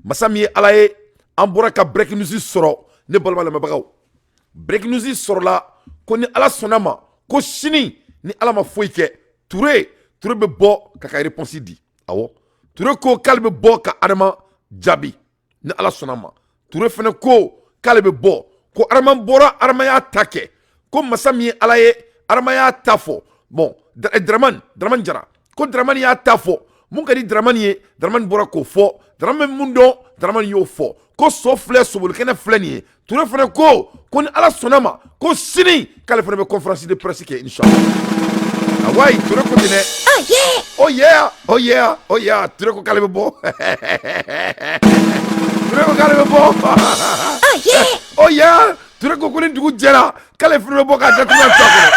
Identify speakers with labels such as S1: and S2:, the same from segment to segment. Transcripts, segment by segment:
S1: masa min ye Ala ye an bɔra ka breaking news sɔrɔ ne balima lamɛnbagaw. Breaking news sɔrɔla ko ni Ala sɔnna ma ko sini ni Ala ma foyi kɛ Touré bɛ bɔ ka réponse di. Awɔ Touré ko k'ale bɛ bɔ ka Adama jaabi ni Ala sɔnna ma. Touré fana ko k'ale bɛ bɔ ko Adama bɔra Adama y'a ta kɛ ko masa min ye Ala ye Adama y'a ta fɔ. Bon Dramane Jara ko Dramane y'a ta fɔ mun ka di Dramane ye Dramane bɔra k'o fɔ Dramane mun dɔn Dramane y'o fɔ ko so filɛ sobolikɛnɛ filɛ nin ye Touré fana ko ni Ala sɔnna ma ko sini k'ale fana bɛ conférence de presse kɛ inshallah. Awayi Touré ko ten dɛ. Oh yeah Touré ko k'ale bɛ bɔ. Touré ko k'ale bɛ bɔ. Oh yeah Touré ko ni dugu jɛra k'ale fana bɛ bɔ k'a datugu a tɔ kɔnɔ.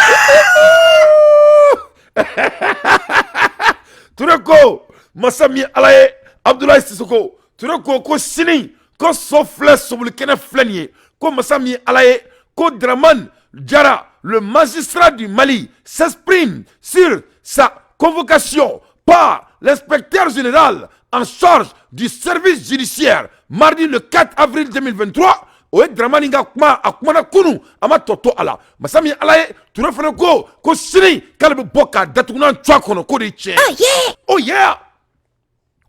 S1: Touré ko masa min ye Ala ye Abdoulaye Sissoko Touré ko sini ko so filɛ sobolikɛnɛ filɛ nin ye ko masa min ye Ala ye ko Dramane Jara le magistrat du Mali s'exprime sur sa convocation par l'inspecteur général en charge du service judiciaire mardi le 4 avril 2023. O ye Dramane ka kuma a kumana kunu a ma tɔtɔ a la masa min ye Ala ye Touré fana ko sini k'ale bɛ bɔ k'a datugunan to a kɔnɔ k'o de ye tiɲɛ.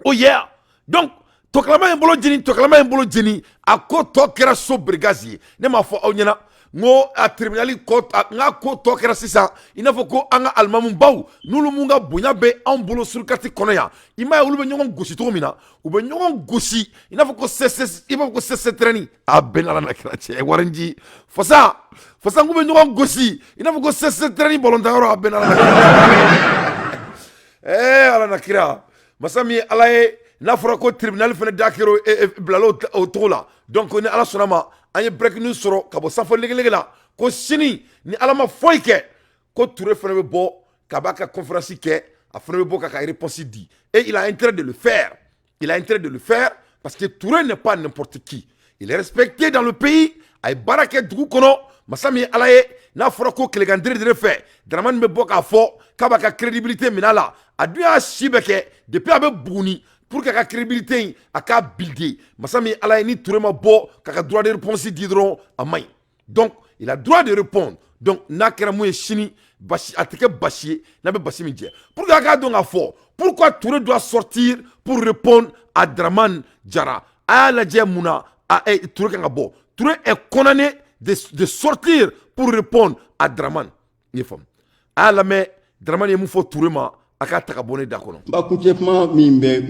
S1: Oh yeah donc tokalama in bolo jeni a ko tɔ kɛra so brigade ye ne m'a fɔ aw ɲɛna ngo a tribunal ko nga ko tɔ kɛra sisan i n'a fɔ ko an ka alimamu baw n'olu mun ka bonya bɛ anw bolo surukati kɔnɔ yan i m'a ye olu bɛ ɲɔgɔn gosi cogo min na u bɛ ɲɔgɔn gosi i n'a fɔ ko CC trɛni a bɛn ala na kira cɛ warinji fasa k'u bɛ ɲɔgɔn gosi i n'a fɔ ko CC trɛni bɔlɔntanyɔrɔ a bɛn ala na kira ala na kira masa min ye Ala ye n'a fɔra ko tribunal fana da kɛra bilalo o cogo la donc ni Ala sɔnna ma an ye breaking news sɔrɔ ka bɔ sanfɛ legelege la ko sini ni Ala ma foyi kɛ ko Touré fana bɛ bɔ ka b'a ka conférence kɛ a fana bɛ bɔ ka réponse di et il a intérêt de le faire parce que Touré n'est pas n'importe qui il est respecté dans le pays a ye baara kɛ dugu kɔnɔ masa min ye Ala ye n'a fɔra ko tilegan dere fɛ Dramane bɛ bɔ k'a fɔ k'a b'a ka crédibilité minɛ a la a dun y'a si bɛɛ kɛ depuis a bɛ Buguni pour que ka crédibilité in a k'a builder masa min ye Ala ye ni Touré ma bɔ k'a droit de réponse di dɔrɔn a maɲi donc il a droit de répondre donc n'a kɛra mun ye sini basi a tɛ kɛ basi ye n'a bɛ basi min jɛ pour que a k'a dɔn k'a fɔ pourquoi Touré doit sortir pour répondre à Dramane Jara a y'a lajɛ mun na Touré kan ka bɔ Touré est condamné de sortir pour répondre à Dramane i ye faamu a y'a lamɛn Dramane ye mun fɔ Touré ma a k'a ta ka bɔ ne da kɔnɔ.
S2: Kuma kuncɛ kuma min bɛ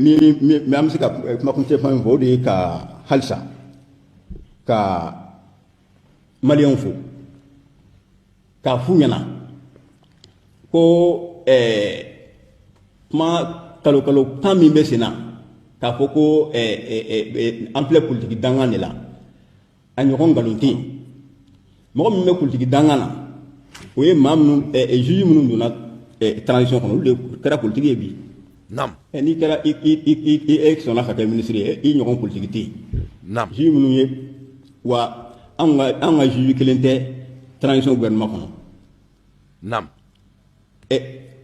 S2: an bɛ se ka kuma kuncɛ kuma min fɔ o de ye ka halisa ka maliyɛnw fo k'a f'u ɲɛna ko kuma kalo kan min bɛ sen na k'a fɔ ko an filɛ politiki dankan de la a ɲɔgɔn nkalon tɛ yen mɔgɔ min bɛ politiki dankan na o ye maa minnu juge minnu donna transition kɔnɔ olu de kɛra politiki ye bi.
S1: Naam.
S2: N'i kɛra i sɔnna ka kɛ ministre ye i ɲɔgɔn politiki tɛ yen.
S1: Naam.
S2: Juge minnu ye wa anw ka juge kelen tɛ transition gouvernement kɔnɔ.
S1: Naam.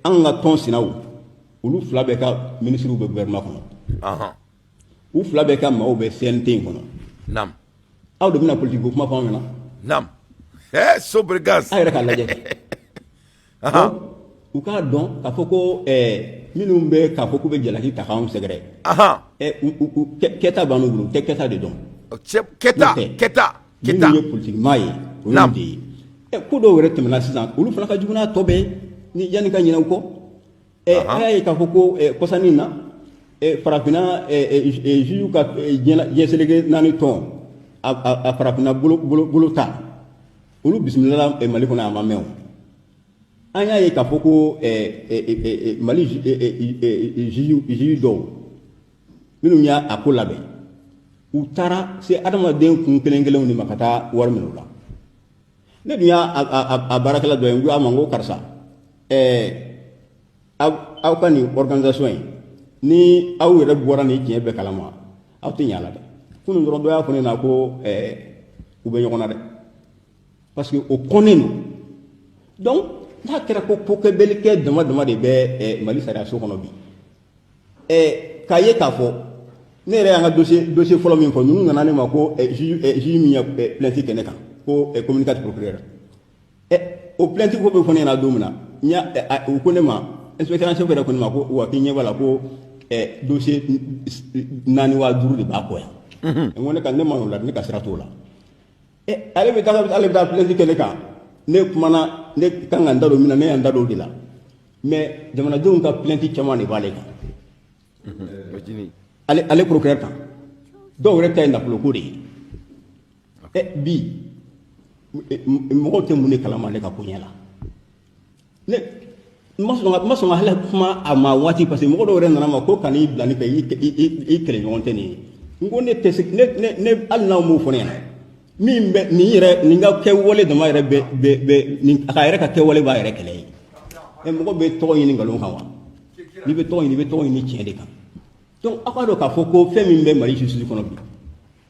S2: An ka tɔn sinaw olu fila bɛɛ ka ministres bɛ gouvernement kɔnɔ. U fila bɛɛ ka maaw bɛ CNT in kɔnɔ.
S1: Naam.
S2: Aw de bɛna politiki ko kuma fɔ anw ɲɛna.
S1: Naam. Sobregas.
S2: A yɛrɛ k'a lajɛ. U k'a dɔn k'a fɔ ko minnu bɛ k'a fɔ k'u bɛ jalaki ta k'anw sɛgɛrɛ. Kɛta b'an bolo tɛ kɛta de dɔn.
S1: Kɛta.
S2: Minnu ye politiki maa ye o y'o de ye. Ko dɔw yɛrɛ tɛmɛna sisan olu fana ka jugu n'a tɔ bɛɛ ni yanni ka ɲinɛ u kɔ. A y'a ye k'a fɔ ko kɔsannin na farafinna juge ka diɲɛseleke 4 tɔn a farafinna bolo ta olu bisimilala Mali kɔnɔ a ma mɛn o. An y'a ye k'a fɔ ko Mali juge dɔw minnu y'a ko labɛn u taara se adamaden kun kelen-kelenw de ma ka taa wari minɛ u la. Ne dun y'a baarakɛla dɔ ye n ko a ma n ko karisa aw ka nin organisation in ni aw yɛrɛ bɔra nin tiɲɛ bɛɛ kalama aw tɛ ɲɛ a la dɛ. Kunun dɔrɔn dɔ y'a fɔ ne na ko u bɛ ɲɔgɔn na dɛ parce que o kɔnnen don donc n'a kɛra ko kɛbɛlikɛ dama dama de bɛ Mali sariyaso kɔnɔ bi k'a ye k'a fɔ ne yɛrɛ y'an ka dossier fɔlɔ min fɔ ninnu nana ne ma ko juge min ye plainte kɛ ne kan ko communicateur procureur o plainte ko bɛ fɔ ne ɲɛna don min na u ko ne ma inspecteur en chef yɛrɛ ko ne ma ko wa k'i ɲɛ b'a la ko dossier 4 wa 5 de b'a kɔ yan n ko ne ka ne ma o la ne ka sira t'o la ale bɛ taa plainte kɛ ne kan ne kumana ne kan ka n da don min na ne y'an da don o de la mais jamanadenw ka plainte caman de b'ale kan ale procureur kan dɔw yɛrɛ ta ye nafoloko de ye bi mɔgɔw tɛ mun de kalama ale ka koɲɛ la ne ma sɔn ka hali kuma a ma waati parce que mɔgɔ dɔw yɛrɛ nana ma ko kan'i bila ne fɛ i kɛlɛɲɔgɔn tɛ nin ye n ko ne tɛ se ne hali n'aw m'o fɔ ne ɲɛna min bɛ nin ka kɛwale dama yɛrɛ bɛ a ka yɛrɛ ka kɛwale b'a yɛrɛ kɛlɛ ye mɔgɔ bɛ tɔgɔ ɲini nkalon kan wa n'i bɛ tɔgɔ ɲini i bɛ tɔgɔ ɲini tiɲɛ de kan donc aw k'a dɔn k'a fɔ ko fɛn min bɛ Mali justice kɔnɔ bi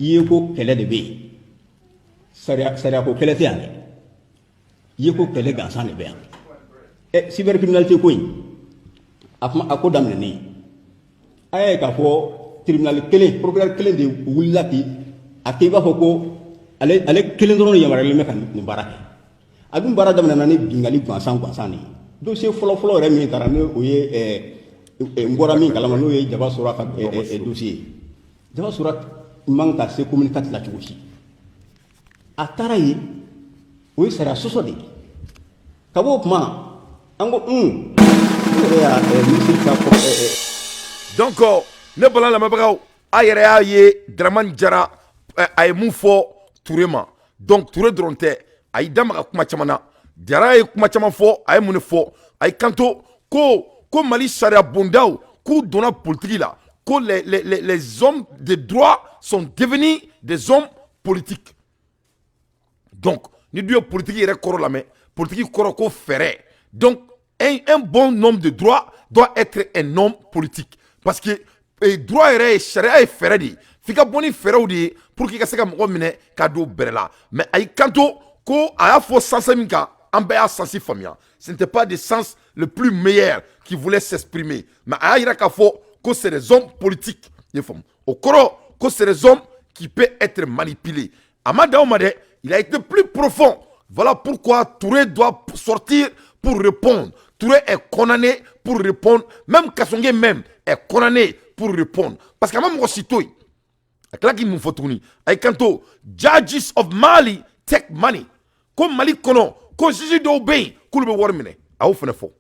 S2: i ye ko kɛlɛ de bɛ yen sariya ko kɛlɛ tɛ yan dɛ i ye ko kɛlɛ gansan de bɛ yan cybercriminalité ko in a ko daminɛnen a y'a ye k'a fɔ tribunal kelen procureur kelen de wulila ten a kɛ i b'a fɔ ko ale kelen dɔrɔn de yamaruyalen bɛ ka nin baara kɛ a dun baara daminɛna ni bingali gansan de ye dossier fɔlɔ yɛrɛ min taara n'o ye n bɔra min kalama n'o ye Jaba Sora ka dossier ye Jaba Sora man ka se communicateur la cogo si a taara ye o ye sariya sɔsɔ de ye ka b'o kuma an ko yɛrɛ y'a ministre ka
S1: donc ne bala lamɛnbagaw a yɛrɛ y'a ye Dramane Jara a ye mun fɔ Touré ma donc Touré dɔrɔn tɛ a y'i da maga kuma caman na Jara ye kuma caman fɔ a ye mun de fɔ a y'i kanto ko Mali sariya bondaw k'u donna politique la ko les hommes de droit sont devenus des hommes politiques donc ni dun ye politique yɛrɛ kɔrɔ lamɛn politique kɔrɔ ko fɛɛrɛ donc un bon homme de droit doit être un homme politique parce que droit yɛrɛ ye sariya ye fɛɛrɛ de ye f'i ka bɔ ni fɛɛrɛw de ye pour que i ka se ka mɔgɔ minɛ k'a don bɛrɛ la mais a y'i kanto ko a y'a fɔ sanse min kan an bɛɛ y'a sansi faamuya ce n'était pas des sens le plus meilleur qui voulait s'exprimer mais a y'a yira k'a fɔ ko c'est des hommes politiques i ye faamu o kɔrɔ ko c'est des hommes qui peuvent être manipulés a ma dan o ma dɛ il a été plus profond voilà pourquoi Touré doit sortir pour répondre Touré est condamné pour répondre même Kassongué même est condamné pour répondre parce que a ma mɔgɔ si to yen a tila k'i mun fɔ tuguni a y'i kanto judges of Mali take money ko Mali kɔnɔ ko juge dɔw bɛ yen k'olu bɛ wari minɛ a y'o fana fɔ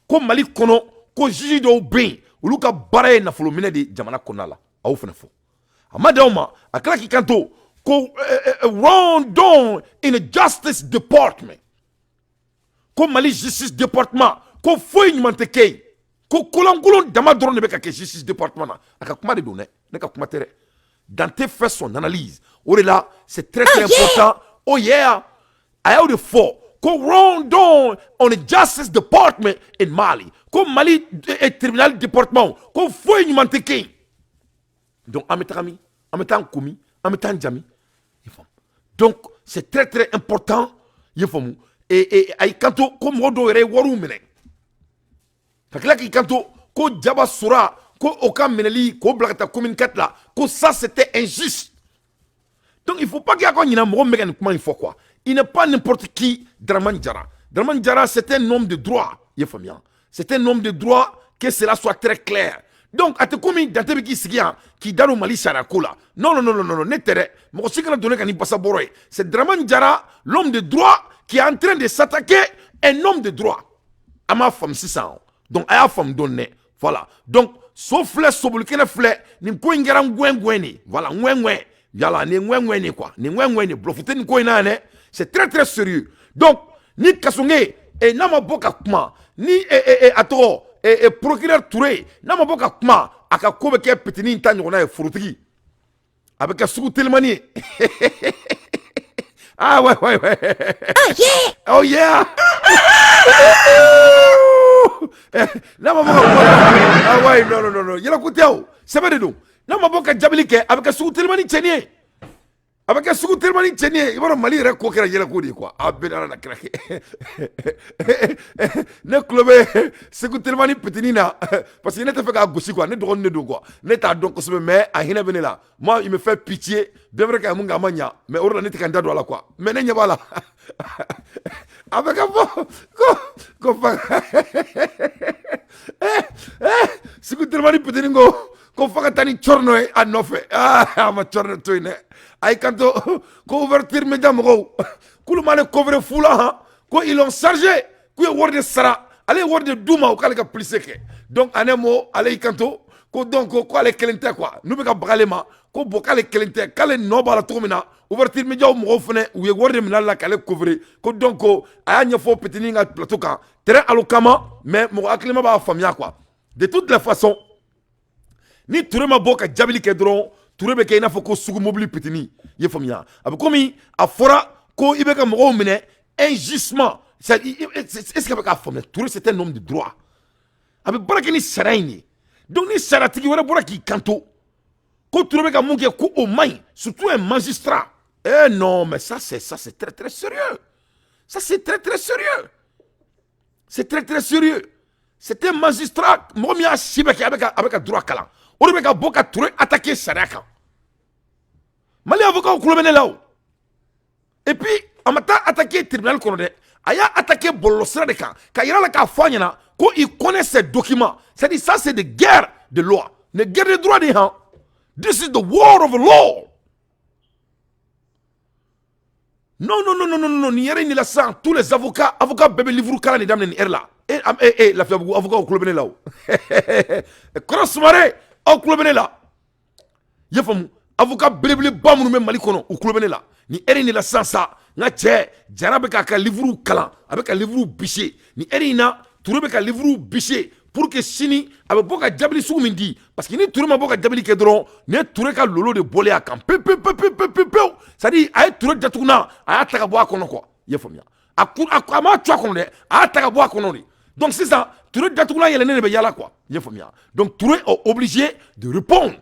S1: ko Mali kɔnɔ ko juge dɔw bɛ yen olu ka baara ye nafolo minɛ de jamana kɔnɔna la a y'o fana fɔ a ma dan o ma a tila k'i kanto ko wrong down in the justice department ko Mali justice department ko foyi ɲuman tɛ kɛ yen ko kolonkolon dama dɔrɔn de bɛ ka kɛ justice department na a ka kuma de don dɛ ne ka kuma tɛ dɛ Dante fait son analyse o de la c'est très important oh yeah a y'o de fɔ ko wrong down on the justice department in Mali ko Mali tribunal department ko foyi ɲuman tɛ kɛ yen donc an bɛ taga min an bɛ taa komi an bɛ taa jami donc c'est très très important i ye faamu a y'i kanto ko mɔgɔ dɔw yɛrɛ ye wariw minɛ ka tila k'i kanto ko Jaba Sora ko o ka minɛli k'o bila ka taa communiqué la ko ça c'était injuste donc il faut pas qu'il y ait ka ɲina mɔgɔ min bɛ ka nin kuma in fɔ quoi il n'est pas n'importe qui Dramane Jara c'est un homme de droit i ye faamuya c'est un homme de droit que cela soit très clair donc a tɛ komi Dante bɛ k'i sigi yan k'i da don Mali sariya ko la non ne tɛ dɛ mɔgɔ si kana don ne ka ni basa bɔrɔ ye c'est Dramane Jara l'homme de droit qui est en train de s'attaquer un homme de droit a m'a faamu sisan donc a y'a faamu dɔɔni dɛ voilà donc so filɛ sobolikɛnɛ filɛ nin ko in kɛra ŋwɛŋwɛ de voilà ŋwɛŋwɛ yala nin ŋwɛŋwɛ de quoi nin ŋwɛŋwɛ de bluff tɛ nin ko in na yan dɛ c'est très très sérieux donc ni Kassongué n'a ma bɔ ka kuma ni a tɔgɔ procureur Touré n'a ma bɔ ka kuma a ka ko bɛ kɛ petini ta ɲɔgɔnna ye forotigi a bɛ kɛ sugu telimani ye ah ouais oh yeah n'a ma bɔ ka kuma ah ouais non yɛlɛ ko tɛ o sɛbɛn de don n'a ma bɔ ka jabili kɛ a bɛ kɛ sugu telimani cɛnni ye avec un sugu tellement ni tchenie, il va Mali yɛrɛ ko kɛra yɛlɛ ko de quoi. A bɛ ala na kira kɛ. Ne kulo bɛ sugu tellement ni petini na parce que ne tɛ fɛ k'a gosi quoi, ne dɔgɔnin de don quoi. Ne t'a dɔn kosɛbɛ mais a hinɛ bɛ ne la. Moi il me fait pitié, bien vrai k'a mun k'a ma ɲa, mais o de la ne tɛ ka n da don a la quoi. Mais ne ɲɛ b'a la. A bɛ ka fɔ ko fa sugu tellement ni petini ko fa ka taa ni cɔrɔnɔ ye a nɔfɛ. A ma cɔrɔnɔ to yen dɛ. Aïe kanto ko ouverture média mɔgɔw kulu mane couvre fula han ko ils l'ont chargé ko ye wari de sara ale ye wari de d'u ma o k'ale ka police kɛ donc en un mot ale y'i kanto ko donc ko ale kelen tɛ quoi n'u bɛ ka bagale ma ko bon k'ale kelen tɛ k'ale nɔ b'a la cogo min na ouverture média mɔgɔw fɛnɛ u ye wari de minɛ ale la k'ale couvre ko donc a y'a ɲɛfɔ petini ka plateau kan très alokama mais mɔgɔ hakilima b'a faamuya quoi de toutes les façons ni Touré ma bɔ ka jabili kɛ dɔrɔn Touré bɛ kɛ i n'a fɔ ko sugu mobili petini i ye faamuya a bɛ komi a fɔra ko i bɛ ka mɔgɔw minɛ injustement est-ce que a bɛ k'a faamuya Touré c'est un homme de droit a bɛ baara kɛ ni sariya in de donc ni sariatigi wɛrɛ bɔra k'i kanto ko Touré bɛ ka mun kɛ ko o man ɲi surtout un magistrat non mais ça c'est très très sérieux ça c'est très très sérieux c'est très très sérieux c'est un magistrat mɔgɔ min y'a si bɛ kɛ a bɛ ka droit kalan o de bɛ ka bɔ ka Touré attaquer sariya kan Mali avocat kulo bɛ ne la o et puis a ma taa attaquer tribunal kɔnɔ dɛ a y'a attaquer bɔlɔlɔ sira de kan ka yira la k'a fɔ a ɲɛna ko il connaît ces documents c'est-à-dire ça c'est de guerre de loi ne guerre de droit de han this is the war of law non ni yɛrɛ in de la sisan tous les avocats bɛɛ bɛ livre kalan de daminɛ nin heure la Lafiyabugu avocat kulo bɛ ne la o Kɔrɔ Sumare aw kulo bɛ ne la i y'a faamu avocat belebeleba minnu bɛ Mali kɔnɔ u kulo bɛ ne la ni heure in de la sisan sa n ka cɛ Jara bɛ k'a ka livre kalan a bɛ ka livre bise ni heure in na Touré bɛ ka livre bise pour que sini a bɛ bɔ ka jabili sugu min di parce que ni Touré ma bɔ ka jabili kɛ dɔrɔn ni ye Touré ka lolo de bɔlen a kan pewu c'est-à-dire a ye Touré datuguna a y'a ta ka bɔ a kɔnɔ quoi i y'a faamuya a m'a to a kɔnɔ dɛ a y'a ta ka bɔ a kɔnɔ de donc sisan Touré datuguna yɛlɛnnen de bɛ yala quoi i y'a faamuya donc Touré est obligé de répondre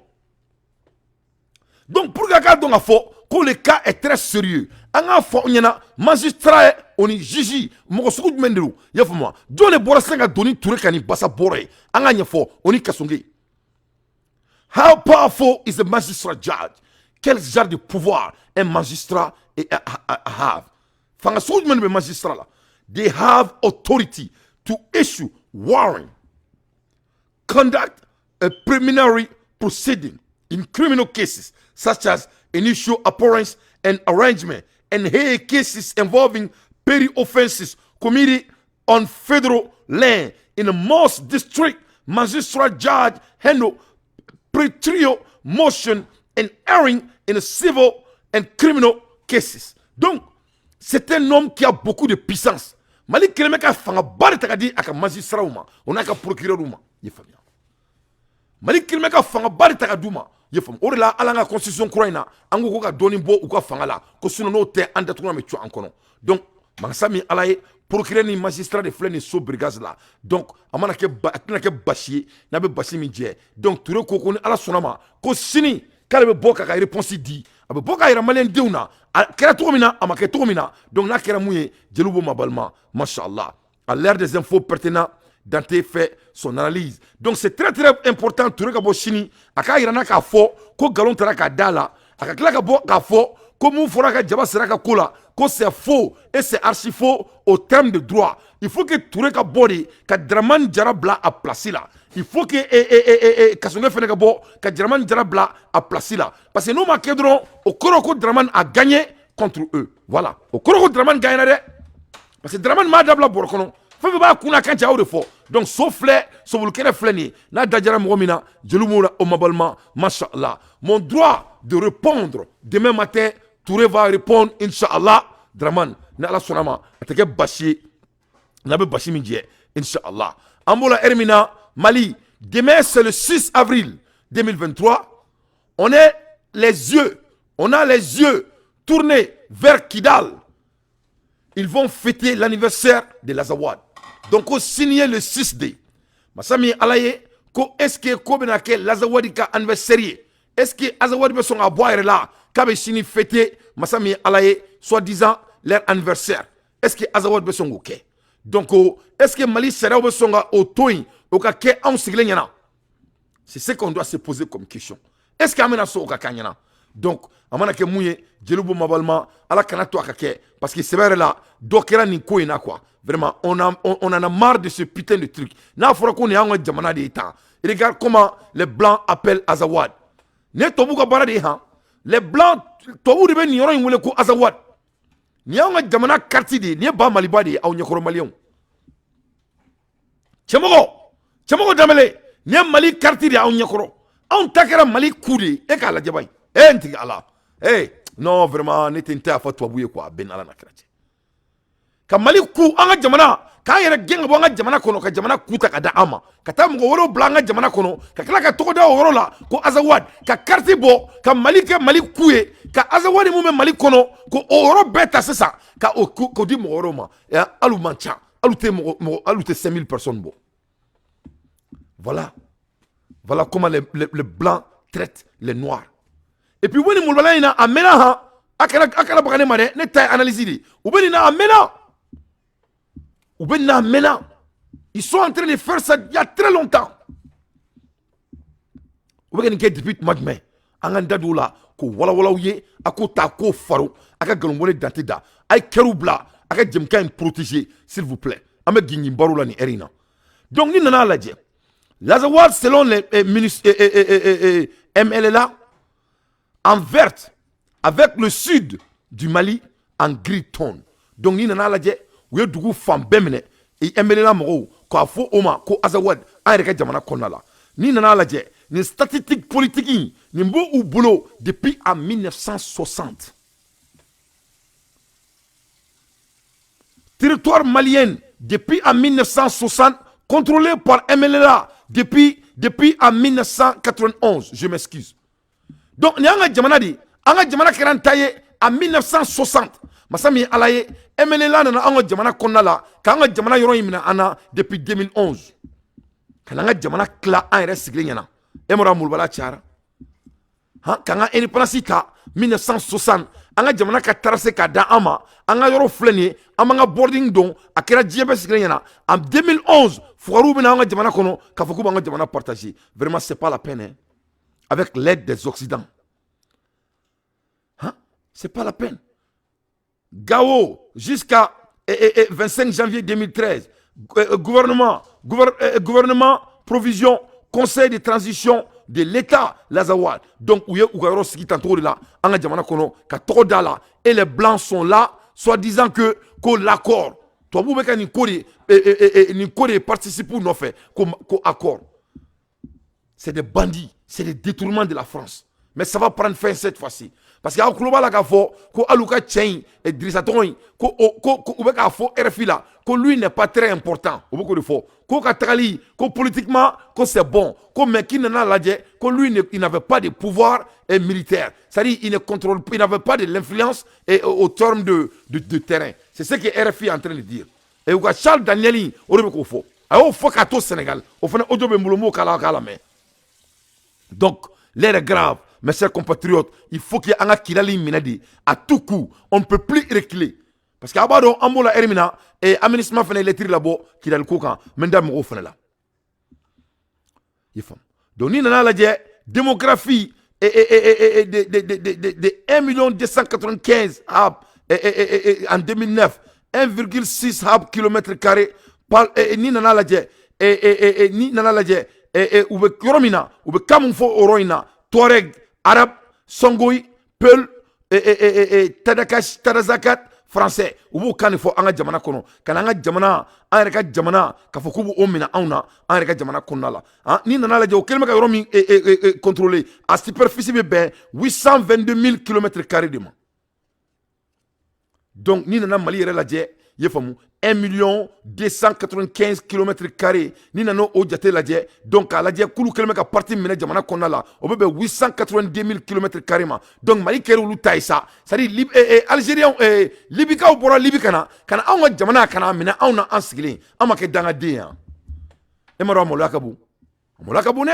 S1: donc pour que k'a dɔn k'a fɔ ko le cas est très sérieux an k'a fɔ ɲɛna magistrat o ni juge mɔgɔ sugu jumɛn de don i y'a faamuya jɔn de bɔra sisan ka don ni Touré ka nin basa bɔrɔ ye an k'a ɲɛfɔ o ni Kasonge how powerful is a magistrate judge quel genre de pouvoir un magistrat have fanga sugu jumɛn de bɛ magistrat la they have authority to issue warrant conduct a preliminary proceeding in criminal cases such as initial appearance and arrangement and hear cases involving petty offenses committed on federal land. In the most district magistrate judge handle pretrial motion and hearing in the civil and criminal cases. Donc, c'est un homme qui a beaucoup de puissance. Mali keleme ka fanga bari takadi aka magistrat uma, on a ka procureur uma. Yefamia. Mali keleme ka fanga bari takaduma. Yefam. O de la ala nga constitution kura ina, ango ko ka doni bo u ka fanga la, ko suno no te anda tukuna me tu ankono. Donc, mansami ala ye procureur ni magistrat de flène so brigade la. Donc, amana ke bashi, na be bashi mi je. Donc, Touré ko ko ni ala sonama, ko sini kale be boka ka réponse di. Abe boka ira malien deuna, kera tokomina, amake tokomina. Donc, na kera mouye, jelubo mabalma, mashallah. À l'ère des infos pertinents, Dante fait son analyse. Donc c'est très très important Touré ka bo chini aka irana ka fo ko galon tara ka dala aka kila ka bo ka fo ko mun fora ka jaba sera ka kola ko c'est faux et c'est archi faux au terme de droit. Il faut que Touré ka body ka Dramane Diarra bla à placer là. Il faut que Kasonge fene ka bo ka Dramane Diarra bla à placer là parce que nous ma kedron au Koroko Dramane a gagné contre eux. Voilà. Au Koroko Dramane gagne là parce que Dramane ma dabla borkono fɛn b'a kunna kan cɛ aw de fɔ donc so filɛ sobolokɛnɛ filɛ nin ye n'a dajara mɔgɔ min na jeliw m'o la o mabalima mashallah mon droit de répondre demain matin Touré va répondre inshallah Dramane ni ala sɔnna ma a tɛ kɛ basi ye n'a bɛ basi min jɛ inshallah an b'o la heure min na Mali demain c'est le 6 avril 2023 on a les yeux tournés vers Kidal. Ils vont fêter l'anniversaire de l'Azawad. Donc, on signe le 6D. Masami Alaye, ko est-ce que ko benake l'Azawadi ka anniversaire? est-ce que Azawad be son à boire là kabe chini fêter masami alaye soi-disant leur anniversaire est-ce que Azawad be son OK donc est-ce que Mali sera be son au toin au ka ke en sigle nyana c'est ce qu'on doit se poser comme question est-ce que amena so au ka kanyana donc amana ke mouye jelubo mabalma ala kana to akake parce que c'est vrai là dokera ni ko ina quoi vraiment on en a marre de ce putain de truc na fora ko ni anga jamana de temps regarde comment les blancs appellent Azawad ne tobu ka bara de ha les blancs tobu de ben yoro ngule ko Azawad ni anga jamana quartier de ni ba maliba de aw nyakoro malion chemogo damele ni mali quartier de aw nyakoro on takera mali koudi e ka la jabay enti ala non vraiment ne tente afa tobu quoi ben ala na krache ka mali ku anga jamana ka yere genga bo anga jamana kono ka jamana kuta ka da ama ka ta mo woro blanga jamana kono ka kala ka toko da woro la ko Azawad ka quartier bo ka mali kuye ka Azawad mu me mali kono ko woro beta sesa ka ko di mo woro ma ya alu mancha alu te 5000 personnes bo voilà comment les blancs traitent les noirs et puis woni mulbala ina amena ha akala bakane mare ne tay analyse di ubeni na amena ils sont en train de faire ça il y a très longtemps ubeni ke depuis magme anganda doula ko wala ye akota ko faro aka galomone dantida ay kerubla aka jemka protéger s'il vous plaît ame gingi barola ni erina donc ni nana laje l'Azawad selon les MLA en verte avec le sud du Mali en gris tone donc ni nana laje we dugu fam bemene e MLA mo ko afo oma ko Azawad an reka jamana konala ni nana laje ni statistique politique ni mbo ou boulot depuis en 1960 territoire malien depuis en 1960 contrôlé par MLA depuis en 1991 je m'excuse donc ni anga jamana kerantaye en 1960 masami alaye MLA na anga jamana konala ka anga jamana yoro yimina ana depuis 2011 kana anga jamana kla an reste siglenyana emora mulbala chara kanga indépendance ta 1960 anga jamana ka tarase ka da ama anga yoro fleni amanga boarding don akera jiebe siglenyana en 2011 fugaru bina anga jamana kono ka foku anga jamana partager vraiment c'est pas la peine hein? Avec l'aide des occidents c'est pas la peine Gao jusqu'à 25 janvier 2013 gouvernement provision conseil de transition de l'État l'Azawad donc où Ougaro Siki tantôt là anga jamana kono ka tokodala et les blancs sont là soi-disant que l'accord toi vous beka ni kori participe ou non fait ko accord c'est des bandits c'est des détournements de la France mais ça va prendre fin cette fois-ci parce que akuluba la ka fo ko aluka chain et Drissa Toy ko ubeka fo RFI là que lui n'est pas très important beaucoup de fo ko katali ko politiquement ko c'est bon ko mais qui n'en a ladje ko lui il n'avait pas de pouvoir militaire c'est-à-dire il n'avait pas de l'influence au terme de terrain c'est ce que RFI est en train de dire et ou Charles Danieli orebe fo ayo fo ka to Sénégal o fana odobe mulumo kala mais donc l'air est grave. Mes chers compatriotes, il faut qu'il y ait un kilali minadi à tout coup. On ne peut plus reculer. Parce qu'à bas de la Hermina et aménagement fait les tirs là-bas qui a le coca. Menda mo fait là. Donc ni nana la démographie de 1 295 en 2009, 1,6 km carré par ni nana la ni nana la ou Yoromina ou Kamufo Oroina Touareg Arabe, Songoï, Peul, Tadakash, Tadazakat, français. Ou kan fo anga jamana kono. Kan anga jamana, anga jamana, ka fo kubu omina auna, anga jamana konala. Ni nana la jo kelma ka yoromi contrôlé à superficie be 822 000 km² de man. Donc ni nana Mali yere la je yefamu 1 295 km². Ni nano o jate la je donc à la je kulu kelme ka parti mena jamana konala o be 890 000 km² ma. Donc Mali kere ulu taïsa ça dit Algérien Libika ou bora Libikana kana awa jamana kana mena awna ansigilin amake danga de ya e maro mo lakabu ne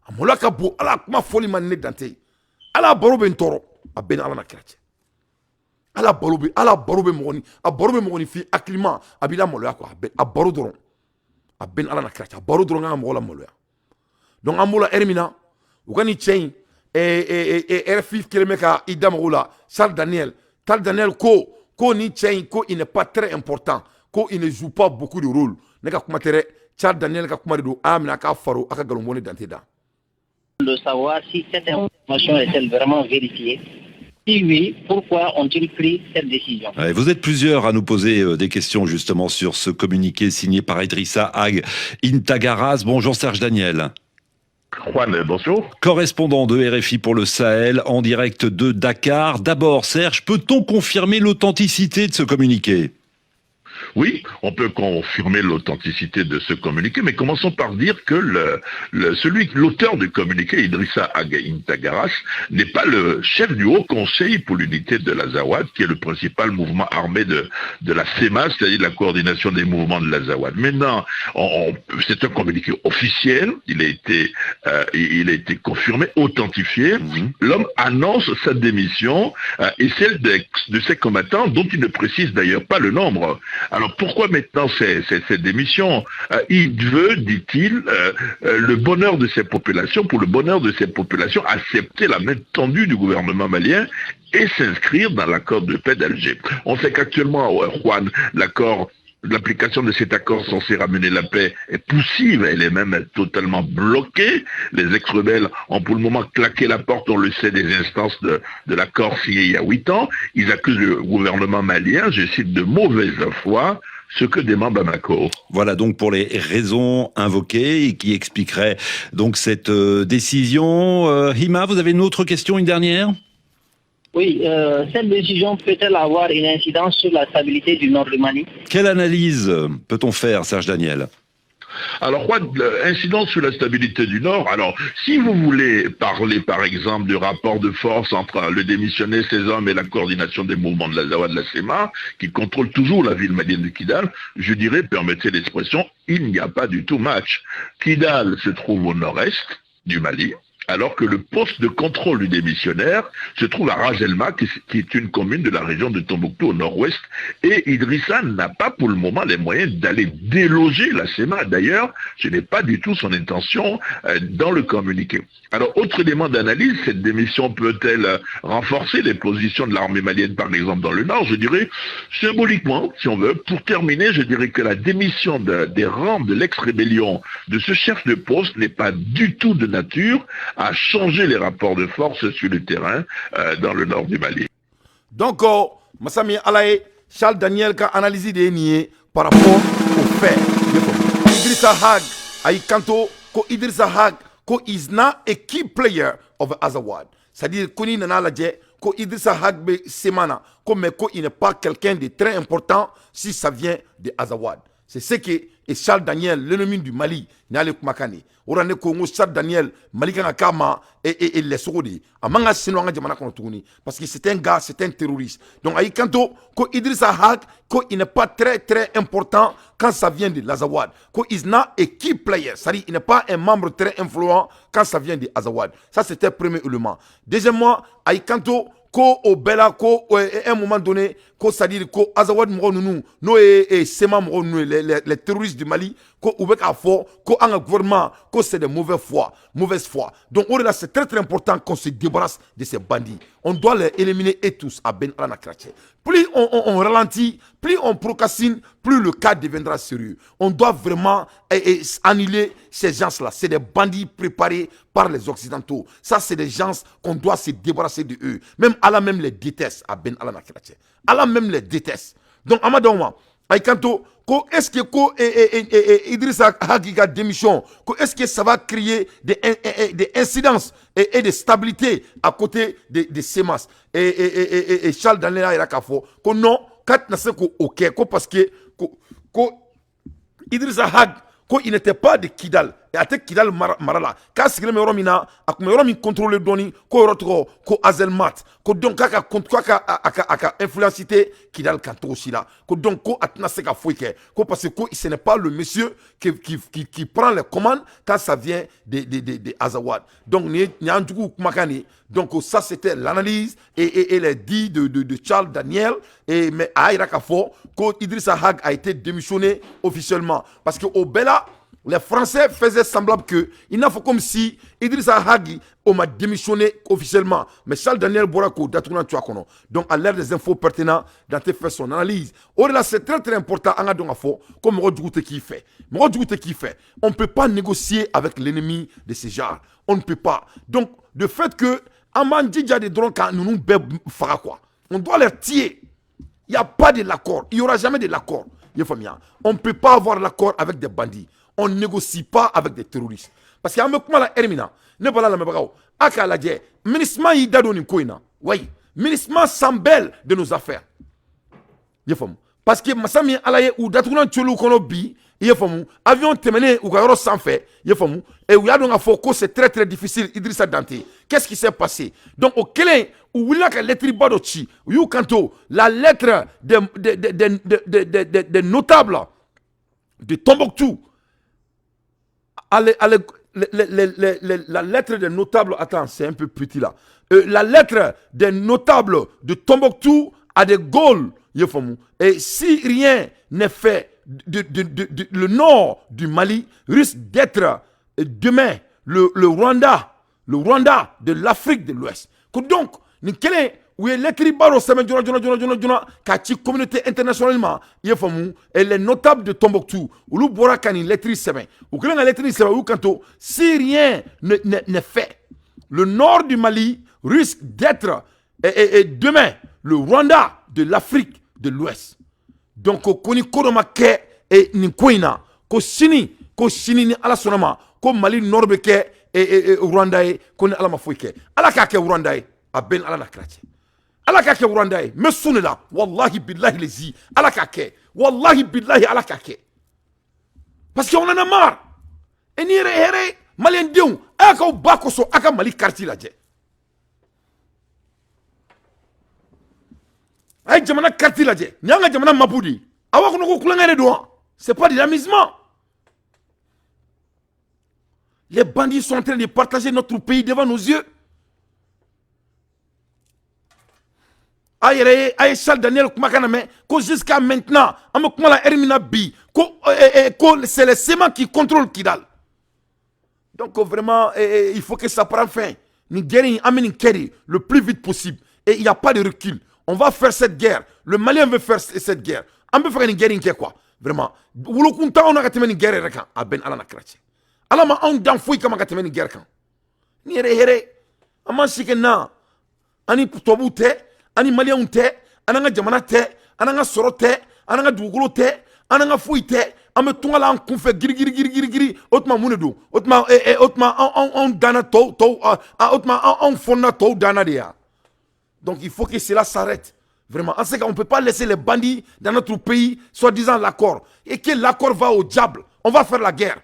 S1: amola ka bo ala kuma foli man ne dante ala baro be ntoro a ben ala na kirache ala baro be mogoni a baro be mogoni fi aklima abila moloya ko a baro doron a ben ala na kirache a baro doron nga mola moloya donc amola ermina ugani chain RFI kelemeka idamola Charles Daniel ko ni chain ko il n'est pas très important ko il ne joue pas beaucoup de rôle ne ka kuma tere Charles Daniel ka kuma do amina ka faro aka galomboni dante da
S3: de savoir si cette information est-elle vraiment vérifiée. Si oui, pourquoi ont-ils pris cette décision?
S4: Vous êtes plusieurs à nous poser des questions justement sur ce communiqué signé par Idrissa Ag Intagaras. Bonjour Serge Daniel.
S5: Juan, bonjour.
S4: Correspondant de RFI pour le Sahel en direct de Dakar. D'abord Serge, peut-on confirmer l'authenticité de ce communiqué ?
S5: Oui, on peut confirmer l'authenticité de ce communiqué, mais commençons par dire que l'auteur du communiqué, Idrissa Ag Intagaras, n'est pas le chef du Haut Conseil pour l'unité de l'Azawad, qui est le principal mouvement armé de la CEMA, c'est-à-dire la coordination des mouvements de l'Azawad. Maintenant, c'est un communiqué officiel, il a été confirmé, authentifié. L'homme annonce sa démission et celle de ses combattants, dont il ne précise d'ailleurs pas le nombre. Alors pourquoi maintenant cette démission? Il veut, dit-il, le bonheur de ces populations, pour le bonheur de ces populations, accepter la main tendue du gouvernement malien et s'inscrire dans l'accord de paix d'Alger. On sait qu'actuellement, Juan, l'application de cet accord censé ramener la paix est poussive, elle est même totalement bloquée. Les ex-rebelles ont pour le moment claqué la porte, on le sait, des instances de l'accord signé il y a 8 ans. Ils accusent le gouvernement malien, je cite, de mauvaise foi, ce que dément Bamako.
S4: Voilà donc pour les raisons invoquées et qui expliqueraient donc cette décision. Hima, vous avez une autre question, une dernière ?
S3: Oui, cette décision peut-elle avoir une incidence sur la stabilité du nord du Mali?
S4: Quelle analyse peut-on faire, Serge Daniel ?
S5: Alors, incidence sur la stabilité du Nord. Alors, si vous voulez parler, par exemple, du rapport de force entre le démissionné, ses hommes et la coordination des mouvements de l'Azawad, de la CEMA, qui contrôle toujours la ville malienne de Kidal, je dirais, permettez l'expression, il n'y a pas du tout match. Kidal se trouve au nord-est du Mali, alors que le poste de contrôle du démissionnaire se trouve à Rajelma, qui est une commune de la région de Tombouctou au nord-ouest, et Idrissa n'a pas pour le moment les moyens d'aller déloger la CEMA. D'ailleurs, ce n'est pas du tout son intention dans le communiqué. Alors, autre élément d'analyse, cette démission peut-elle renforcer les positions de l'armée malienne, par exemple, dans le nord? Je dirais, symboliquement, si on veut. Pour terminer, je dirais que la démission des rangs de l'ex-rébellion de ce chef de poste n'est pas du tout de nature à changer les rapports de force sur le terrain dans le nord du Mali.
S1: Donc, Massami Alaye, Charles Daniel a analysé des niais par rapport aux faits. Idrissa Ag, Aikanto, ko Idrissa Ag, ko is not a key player of Azawad. C'est-à-dire, Koni Nana Ladje, ko Idrissa Ag be Semana, mais ko il n'est pas quelqu'un de très important si ça vient de Azawad. C'est ce que Charles Daniel, l'ennemi du Mali, n'a le Kumakani. Orane Kongo, Charles Daniel, Malika Kama et les Sogodi. Amanga Sinwanga Jamana Kontuni. Parce que c'est un gars, c'est un terroriste. Donc, Aïkanto, ko Idrissa Ag, ko il n'est pas très très important quand ça vient de l'Azawad. Ko is not a key player. C'est-à-dire, il n'est pas un membre très influent quand ça vient de l'Azawad. Ça, c'était le premier élément. Deuxièmement, Aïkanto, ko au bela ko à un moment donné ko c'est-à-dire ko Azawad mo nunu no et sema mo nunu les terroristes du Mali ko ou beka fo ko un gouvernement ko c'est de mauvaise foi. Donc on est là, c'est très très important qu'on se débarrasse de ces bandits. On doit les éliminer et tous à Ben Alana Kraché. Plus on ralentit, plus on procrastine, plus le cas deviendra sérieux. On doit vraiment annuler ces gens-là. C'est des bandits préparés par les Occidentaux. Ça, c'est des gens qu'on doit se débarrasser de eux. Même Allah même les déteste à Ben Alana Kraché. Allah même les déteste. Donc, Amadouama, Aïkanto, est-ce que Idrissa Hagiga démission, est-ce que ça va créer des incidences et des stabilités à côté de Semas et Charles Daniel Irakafo, que non, quand n'a ok, parce que Idrissa Hag, il n'était pas de Kidal, et a tɛ kidal mara la k'a sigilen bɛ yɔrɔ min na a tun bɛ yɔrɔ min contrôler dɔɔni ko yɔrɔ tɔgɔ ko Azelmat ko donc k'a ka influence tɛ kidal kan cogo si la ko donc ko a tɛna se ka foyi kɛ ko parce que ko ce n'est pas le monsieur qui prend les commandes quand ça vient de Azawad. Donc ni y'an jugu kumakan ni donc ça c'était l'analyse et les dits de Charles Daniel et mais a yira k'a fɔ ko Idrissa Hag a été démissionné officiellement parce que au Bella les Français faisaient semblant que il n'a fait comme si Idrissa Hag m'a démissionné officiellement. Mais Charles Daniel Borako, donc à l'ère des infos pertinentes, dans tes fait son analyse. Au-delà, c'est très très important, comme qui fait. On ne peut pas négocier avec l'ennemi de ces genres. On ne peut pas. Donc, le fait que Amandidja des drones, quand nous fera quoi, on doit les tirer. Il n'y a pas de l'accord. Il n'y aura jamais de l'accord. On ne peut pas avoir l'accord avec des bandits. On ne négocie pas avec des terroristes. Parce qu'il y a un peu de Hermina. Ne pas la même chose. Aka la guerre. Ministre yi dado ni koina. Oui. Ministre s'embelle de nos affaires. Parce que Massami alaye ou datounan tcholu kono bi. Avion temene ou gayoro sans fait. Et où y a donc un faux c'est très très difficile. Idrissa Dante. Qu'est-ce qui s'est passé? Donc au Kélé, où il y a la lettre Badochi. Ou kanto la lettre des notables de Tombouctou. La lettre des notables, attends, c'est un peu petit là. La lettre des notables de Tombouctou à de Gaulle, et si rien n'est fait, le nord du Mali risque d'être demain le Rwanda de l'Afrique de l'Ouest. Donc, quel est où est l'écrit baro semaine kati communauté internationalement et les notables de Tombouctou où le bora kani lettre semaine ou que la lettre semaine ou kanto si rien n'est fait le nord du Mali risque d'être et demain le Rwanda de l'Afrique de l'Ouest. Donc koni koroma ke et ni koina ko sini ni ala sonama ko Mali nord be ke et Rwanda e koni ala mafoike ala ka ke Rwanda e a ben ala na krache. Allah ka ke Rwanda e me sunne la wallahi billahi lezi Allah ka ke wallahi billahi Allah ka ke parce qu'on en a marre et ni here malien diou aka bako so aka Mali quartier la je ay jamana quartier la je nyanga jamana mabudi awa ko ko kulanga do c'est pas de l'amusement. Les bandits sont en train de partager notre pays devant nos yeux. Aïe Charles Daniel Kumakaname, jusqu'à maintenant, c'est le SEMA qui contrôle Kidal. Donc vraiment, il faut que ça prenne fin. Le plus vite possible. Et il n'y a pas de recul. On va faire cette guerre. Le Malien veut faire cette guerre. On peut faire une guerre quoi. Vraiment. On a une guerre à Ben Alana Kratche. Alors, on a une guerre. Ni here, aman sikena, ani toboute. Ani malien te ananga jamana te ananga soro te ananga dugolo te ananga fuy te ame tungala an kunfe giri otma munedu otma on dana to otma on fonna to dana dia. Donc il faut que cela s'arrête vraiment. En ce cas on peut pas laisser les bandits dans notre pays soi-disant l'accord et que l'accord va au diable. On va faire la guerre.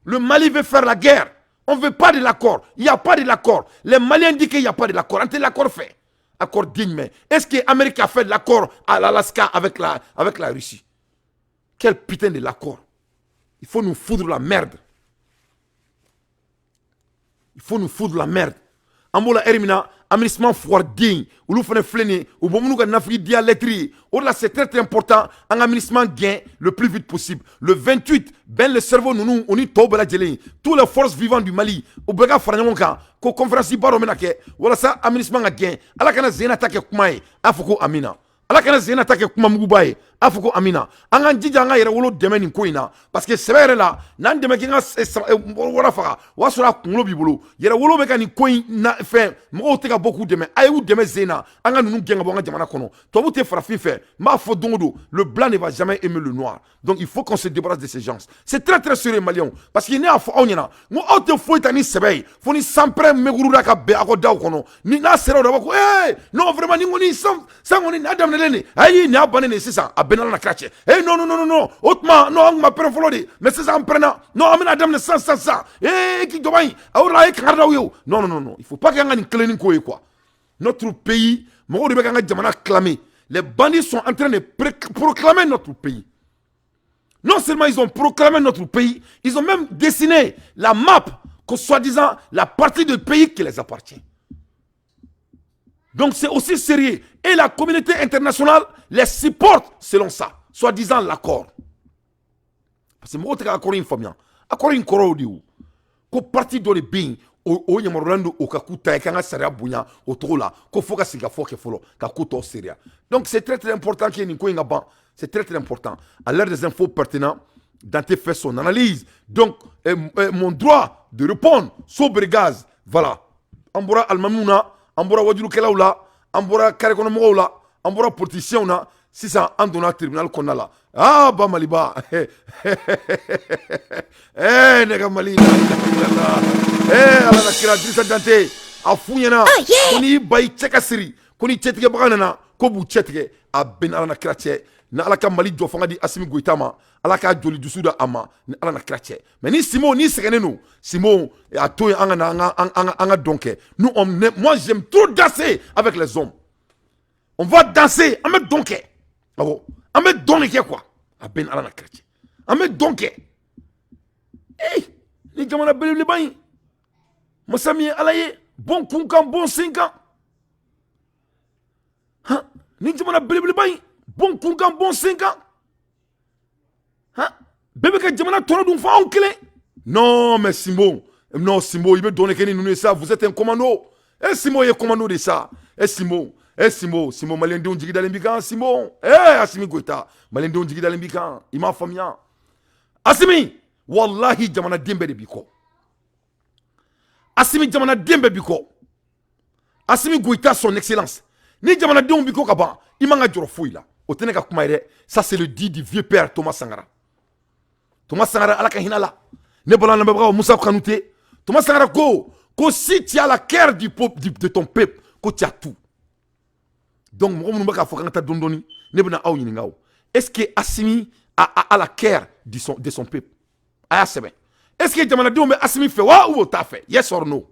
S1: Le Mali veut faire la guerre. On veut pas de l'accord. Il y a pas de l'accord. Les Maliens disent qu'il y a pas de l'accord. Ante l'accord fait. Accord digne, mais est-ce que l'Amérique a fait l'accord à l'Alaska avec la Russie? Quel putain de l'accord? Il faut nous foutre la merde. Il faut nous foutre la merde. Ambola Hermina, aménagement foire digne, ou l'on fait fléner, ou bon nous gagne Afrique dialectrie. Au-delà, c'est très très important, un aménagement gain le plus vite possible. Le 28, ben le cerveau nous on est tombé la gelée. Toutes les forces vivantes du Mali, au Bega Franyamonka, ko conférence baromenake, voilà ça aménagement gain. Ala kana zena take kumae, afuko amina. Ala kana zena take kumamugubaye, afuko amina. Anga njija anga yere wolo deme ni koina, parce que c'est vrai là, nan deme ki nga wala faka, wasura kunlo bibulu. Yere wolo beka ni koin na fe, mo teka beaucoup deme. Aye ou deme zena, anga nunu genga bonga jamana kono. Toi vous te farafin fait, ma fo dongodo, le blanc ne va jamais aimer le noir. Donc il faut qu'on se débarrasse de ces gens. C'est très très sérieux Malion, parce qu'il n'est à fo onyana. Mo auto fo itani sebei, fo ni sampre megurura ka be akoda kono. Ni na sero da ko, non vraiment ni ngoni sam ngoni na dam lene. Ayi ni abane ne sisa. benala na krache. Eh non non non non non. Otma non ang ma pren folodi. Mais c'est ça en prenant. Non amena dam ça. Eh qui domain. Aura e karda yo. Non non non non. Il faut pas qu'il y ait une cleaning quoi. Notre pays, mo de be jamana clamer. Les bandits sont en train de proclamer notre pays. Non seulement ils ont proclamé notre pays, ils ont même dessiné la map, soi-disant la partie du pays qui les appartient. Donc c'est aussi sérieux. Et la communauté internationale les supporte selon ça, soi-disant l'accord. Parce que moi, je suis une famille. Accord une corodio. Ko parti dans le bain, au Yamorando, au Kakuta, et quand ça bouillant, au Trola, ko foka siga foke folo, Kakuto Syria. Donc c'est très très important qu'il y ait une coin là-bas. C'est très très important. À l'heure des infos pertinentes, Dante fait son analyse. Donc, mon droit de répondre, sobre gaz, voilà. Ambora Almamouna, Ambora Wadjou Kelaoula, Ambora Karekonomoula, Ambora politicien, si ça en donne tribunal qu'on a là. Ah, bah Maliba. Nega Mali. Allah na kira Drissa Dante. A fouillena. Koni bayi tcheka siri. Koni tchetike baganana. Kobu tchetike. A ben Allah na kira tche. Na ala ka Mali jɔ fanga di Assimi Goïta ma, ala ka joli dusu da ama, ni ala na kira cɛ. Mais ni Simon ni sɛgɛnnen no, Simon a to yen an ka dɔn kɛ. Nous moi j'aime trop danser avec les hommes. On va danser, an bɛ dɔn kɛ. Awɔ, an bɛ dɔn de kɛ quoi. A bɛ ni ala na kira cɛ. An bɛ dɔn kɛ. Hey, ni jamana belebeleba in, masa min ye ala ye, bon kunkan, bon senkan. Han, ni jamana belebeleba in. Bon kunkan, bon 5 ans. Hein? Bébé que Djamana tourne d'un fa clé. Non, mais Simon. Non, Simon, il veut donner que nous ça. Vous êtes un commando. Eh, Simon, il est commando de ça. Eh, Simon. Simon, Malien de Ndjigi d'Alimbikan. Simon. Eh, Assimi Goïta. Malien de Ndjigi d'Alimbikan. Il m'a famille. Assimi. Wallahi, Djamana Dembe de Biko. Assimi Djamana Dembe Biko. Assimi Goïta, son excellence. Ni Djamana Dembe Biko Kaba. Il m'a dit fouille là. Ça c'est le dit du vieux père Thomas Sankara. Thomas Sankara ala kahinala. Ne bolan na babra Moussa Kanouté. Thomas Sankara ko si tu as la cœur du peuple de ton peuple, ko tu as tout. Donc mo mo ka fokanta dondoni ne bena aw nyini ngaw. Est-ce que Assimi a la cœur de son peuple? Aya sebe. Est-ce que jamana diombe Assimi fait wa ou ta fait? Yes or no?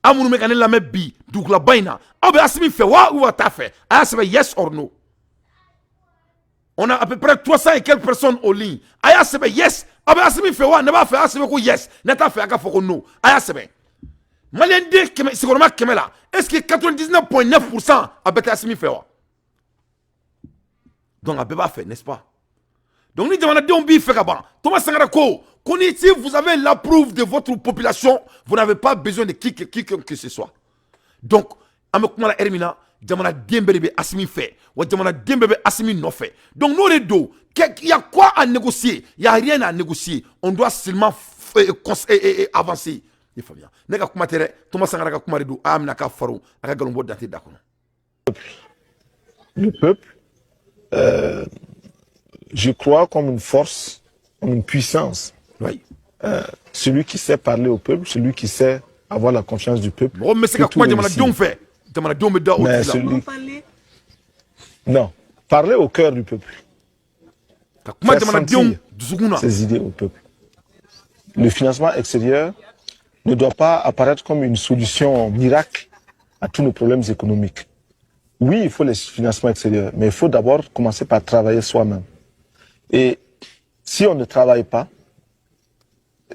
S1: Amounou mekane la me bi douk la bayna. Ah ben Assimi fait wa ou ta fait? Ah c'est yes or no. On a à peu près 300 et quelques personnes en ligne. Ah c'est yes. Ah ben Assimi fait wa ne va faire Assimi ko yes. Ne ta fait aka foko no. Ah c'est ben. Malien de c'est comment kemela. Est-ce que 99.9% a bête Assimi fait wa? Donc a beba fait, n'est-ce pas? Donc ni demande de on bi fait kaba. Thomas Sankara ko si vous avez l'approuve de votre population, vous n'avez pas besoin de qui que ce soit. Donc, Amekoumala Hermina, Djamana Dembebe Assimi fait, ou Djamana Dembebe Assimi non fait. Donc, nous les deux, il y a quoi à négocier? Il n'y a rien à négocier. On doit seulement avancer. Il faut bien. Nega Koumatere, Thomas Sankara Koumaredou, Amnaka Faro, Akagalombo Dante Dakono.
S6: Le peuple, je crois, comme une force, comme une puissance.
S1: Oui.
S6: Celui qui sait parler au peuple, celui qui sait avoir la confiance du peuple.
S1: Oh, mais c'est quoi fait?
S6: Non, parler au cœur du peuple. Faire sentir ses idées au peuple. Le financement extérieur ne doit pas apparaître comme une solution miracle à tous nos problèmes économiques. Oui, il faut les financements extérieurs, mais il faut d'abord commencer par travailler soi-même. Et si on ne travaille pas,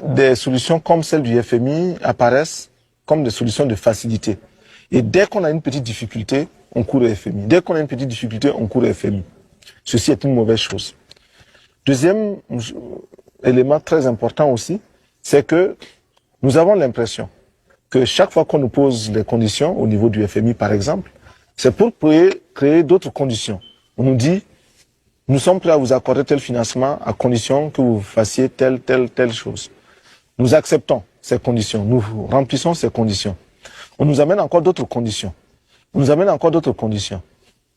S6: des solutions comme celle du FMI apparaissent comme des solutions de facilité. Et dès qu'on a une petite difficulté, on court au FMI. Dès qu'on a une petite difficulté, on court au FMI. Ceci est une mauvaise chose. Deuxième élément très important aussi, c'est que nous avons l'impression que chaque fois qu'on nous pose les conditions, au niveau du FMI par exemple, c'est pour créer d'autres conditions. On nous dit, nous sommes prêts à vous accorder tel financement à condition que vous fassiez telle chose. Nous acceptons ces conditions, nous remplissons ces conditions. On nous amène encore d'autres conditions. On nous amène encore d'autres conditions.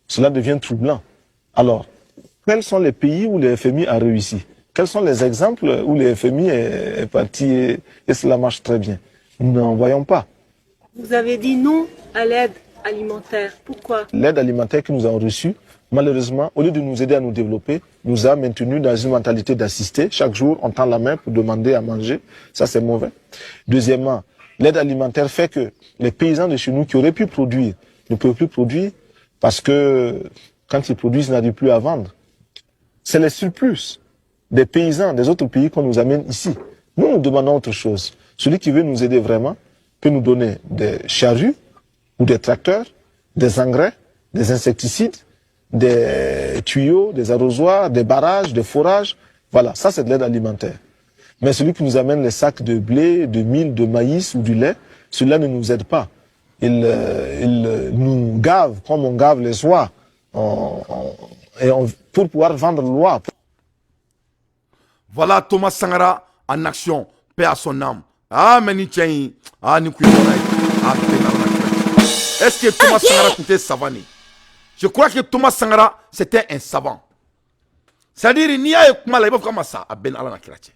S6: Cela devient troublant. Alors, quels sont les pays où le FMI a réussi? Quels sont les exemples où le FMI est parti et cela marche très bien? Nous n'en voyons pas.
S7: Vous avez dit non à l'aide alimentaire. Pourquoi?
S6: L'aide alimentaire que nous avons reçue, malheureusement, au lieu de nous aider à nous développer, nous a maintenus dans une mentalité d'assister. Chaque jour, on tend la main pour demander à manger. Ça, c'est mauvais. Deuxièmement, l'aide alimentaire fait que les paysans de chez nous qui auraient pu produire ne peuvent plus produire parce que quand ils produisent, ils n'arrivent plus à vendre. C'est les surplus des paysans des autres pays qu'on nous amène ici. Nous, nous demandons autre chose. Celui qui veut nous aider vraiment peut nous donner des charrues ou des tracteurs, des engrais, des insecticides, des tuyaux, des arrosoirs, des barrages, des forages. Voilà, ça c'est de l'aide alimentaire. Mais celui qui nous amène les sacs de blé, de mil, de maïs ou du lait, celui-là ne nous aide pas. Il nous gave comme on gave les oies pour pouvoir vendre l'oie.
S1: Voilà Thomas Sankara en action, paix à son âme. Ah, mais ni tiens, ah, ni couillon. Est-ce que Thomas Sankara était savant? Je crois que Thomas Sankara, c'était un savant. C'est-à-dire, il y a un il va faire ça à Ben Alana Kirache.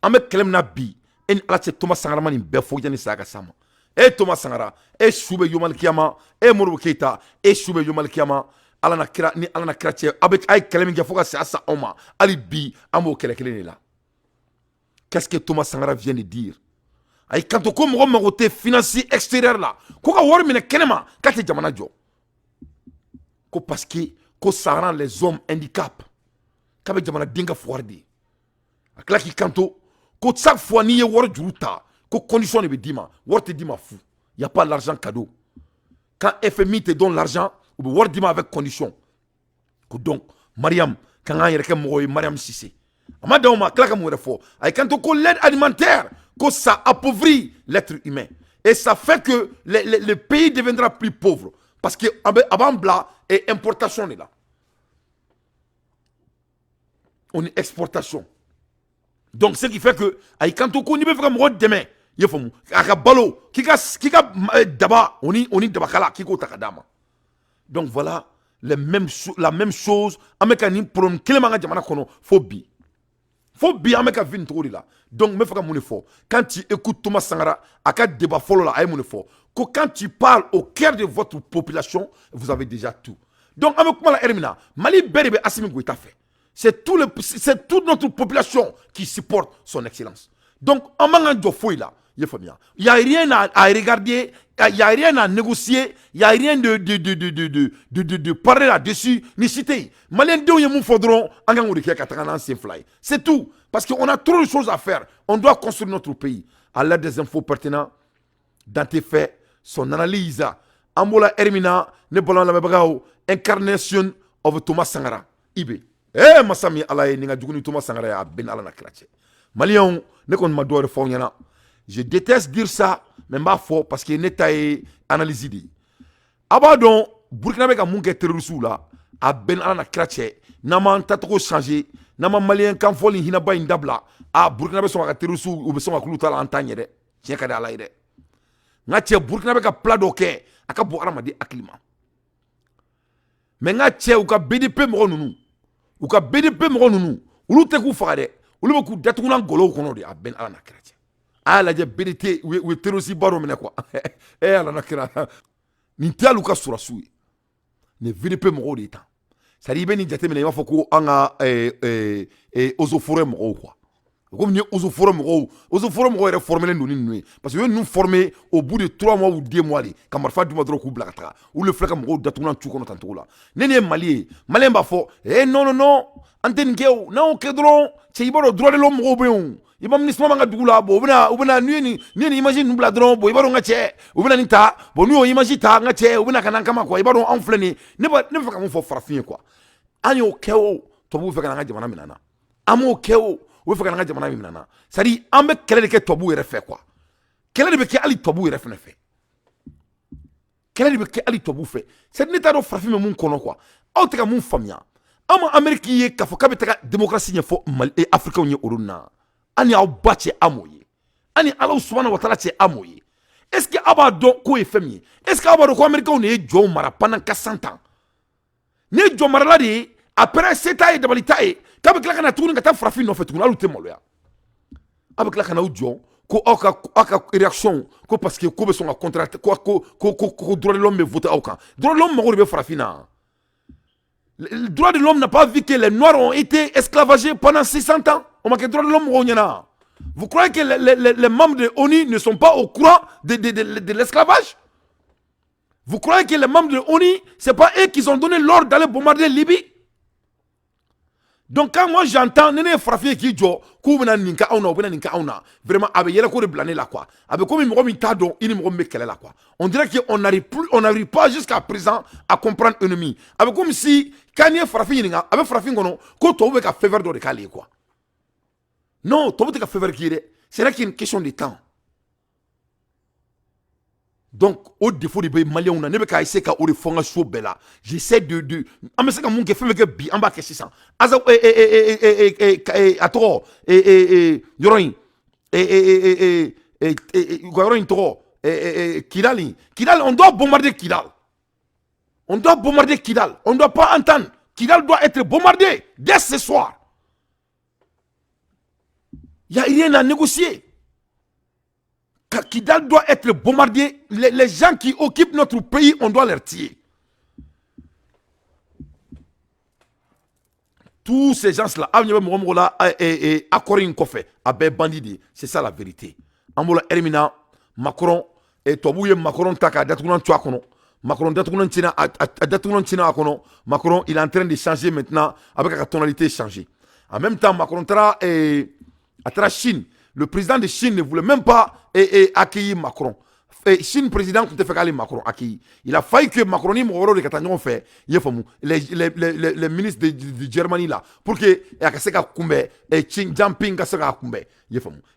S1: Ame kelem na bi, en alache Thomas Sankara mani befo jani saga sama. Thomas Sankara, Choube Yomal Kiyama, Moro Keita, Choube Yomal Kiyama, Alana Kira, ni Alana Kirache, avec ay kelem qui foka c'est à sa oma, Ali bi, amo kelekele là. Qu'est-ce que Thomas Sankara vient de dire? Ay quand on comme côté financier extérieur là, koka wor mine kenema, kate jamana jo. Ko parce que ko ça les hommes handicap. Kabe jamana dinga fouardi. Akla ki kanto ko chaque fois ni wor juruta, ko condition ne be dima, wor te dima fou. Y a pas l'argent cadeau. Quand FMI te donne l'argent, ou be wor dima avec condition. Ko donc Mariam quand a yere mo Mariam Cissé. Amada ma klaka mo refo. Ay kanto ko l'aide alimentaire, ko ça appauvrit l'être humain. Et ça fait que le pays deviendra plus pauvre parce que avant bla et importation est là. On est exportation. Donc ce qui fait que quand on connaît vraiment demain, il faut aka balo kika daba oni daba kala kiko takadama. Donc voilà la même chose amekani problème kelemanga jamana kono phobie. Phobie ameka vin tori là. Donc me faka mon fort. Quand tu écoutes Thomas Sankara aka débat follow là ay mon fort. Quand tu parles au cœur de votre population, vous avez déjà tout. Donc avec moi la Hermina, Mali Berebe Assimi Goïta fait. C'est toute notre population qui supporte son excellence. Donc, en mangeant de fouille là, il n'y a rien à regarder, il n'y a rien à négocier, il n'y a rien de parler là-dessus, ni citer. Malien de nous faudront c'est tout. Parce qu'on a trop de choses à faire. On doit construire notre pays. À l'aide des infos pertinentes, dans tes faits, son analyse. Ambola Hermina, Nebolan Lamebagao, Incarnation of Thomas Sankara, Ibe. Masami alaye ninga duguni Thomas Sankara ya Ben Alana Kirache. Malion ne kon ma doore fo nyana. Je déteste dire ça, mais m'a fort parce que neta est analyse di. Abadon Burkina be ka munke terroriste la a Ben Alana Kirache na man tatoko changer na man malien kan foli hina ba indabla a Burkina be so ka terroriste ou be so ka kuluta la antanye de. Tien ka da alaye de. Ngache Burkina be ka plado ke aka bo aramadi aklima. Mais ngache ou ka BDP mo nunu. Ou ka BDP mo nunu ulu te ku faga de ulu be ku datuna golo kono de a Ben Alana Kirache ala je BDP we terrorisme baro mena quoi Alana Kirache ni tialu ka surasu ne BDP mo de temps ça dit ben jate mena fa ko anga ozofore mo quoi comme ni ozofore mo est formé nous parce que nous formé au bout de 3 mois ou 2 mois kamar fa duma dro ku blakatra ou le flaka mo datuna tu kono tanto la nene malien ba fo non antenne geu non ke dron ci ibaro droit de l'homme mo beon ibam ni sama nga dugula bo ubena ni imagine nous bla dron bo ibaro nga che ubena ni ta bo nu imagine ta nga che ubena kana kama ko ibaro en fleni ne fa ka mo fo farafin quoi anyo keo to bu fa kana nga jamana minana amo keo we fa kana jamana minana sari ambe kele de ke tobu yere fait quoi kele de be ke ali tobu yere fait kele de be ke ali tobu fait c'est neta do farafin mun kono quoi aw te ka mun famia ama Ameriki ye ka fo ka be te ka démocratie nye fo mal e africain nye uruna ani aw bache amoye ani Allah subhanahu wa ta'ala che amoye est-ce que aba don ko e fami est-ce que aba do ko americain ne jo mara pendant 400 ans ne jo mara la de après seta e dabalita e ka be kla kana tunu ka ta farafin no fe tunu alu te molo ya avec la kana ujo ko aka réaction ko parce que ko be son contrat ko droit de l'homme be voté au camp droit de l'homme mago be farafina. Le droit de l'homme n'a pas vu que les noirs ont été esclavagés pendant 600 ans. On m'a dit droit de l'homme. Vous croyez que les membres de l'ONU ne sont pas au courant de l'esclavage? Vous croyez que les membres de l'ONU, ce n'est pas eux qui ont donné l'ordre d'aller bombarder Libye? Donc quand moi j'entends Néné Frafi qui dit vraiment, avec yela ko de blaner là quoi. Avec comme il me tado, il me remet là quoi. On dirait qu'on n'arrive pas jusqu'à présent à comprendre l'ennemi. Avec comme si quand il Frafi ninga, avec Frafi ngono, ko to be ka faveur de calé quoi. Non, to be ka faveur qui est, c'est là qu'il y a une question de temps. Donc, au défaut des Maliens, on a pas essayé de faire un show bella. J'essaie de. On me sait que mon gars fait bi en bas que c'est ça. Aza atoro yoroin yoroin toro Kidal, on doit bombarder Kidal. On doit bombarder Kidal. On ne doit pas entendre. Kidal doit être bombardé dès ce soir. Il n'y a rien à négocier. Kidal doit être bombardé. Les gens qui occupent notre pays, on doit les tuer. Tous ces gens-là, c'est ça la vérité. Ambola Hermina, Macron, et Tobouye Macron Taka, Datounan Tchouakono. Macron, Macron, il est en train de changer maintenant avec la tonalité changée. En même temps, Macron à Chine. Le président de Chine ne voulait même pas accueillir Macron. Chine président qui fait aller Macron accueillir. Il a failli que Macron y moro de Catagnon fait. Les ministres de Germanie là pour que Akaseka Kumbe et Xi Jinping Kaseka Kumbe.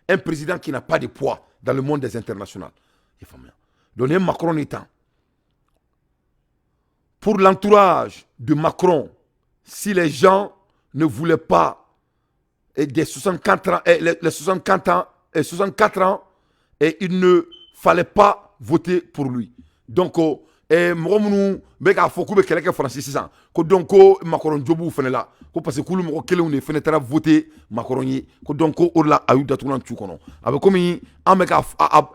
S1: Un président qui n'a pas de poids dans le monde des internationaux. Donner Macron étant pour l'entourage de Macron, si les gens ne voulaient pas et des 64 ans, les 64 ans, et il ne fallait pas voter pour lui. Donc, Macron Djobou fait là, parce que tout le monde qui a voté Macron, donc Orla a eu d'atounan tchoukono. Avec comme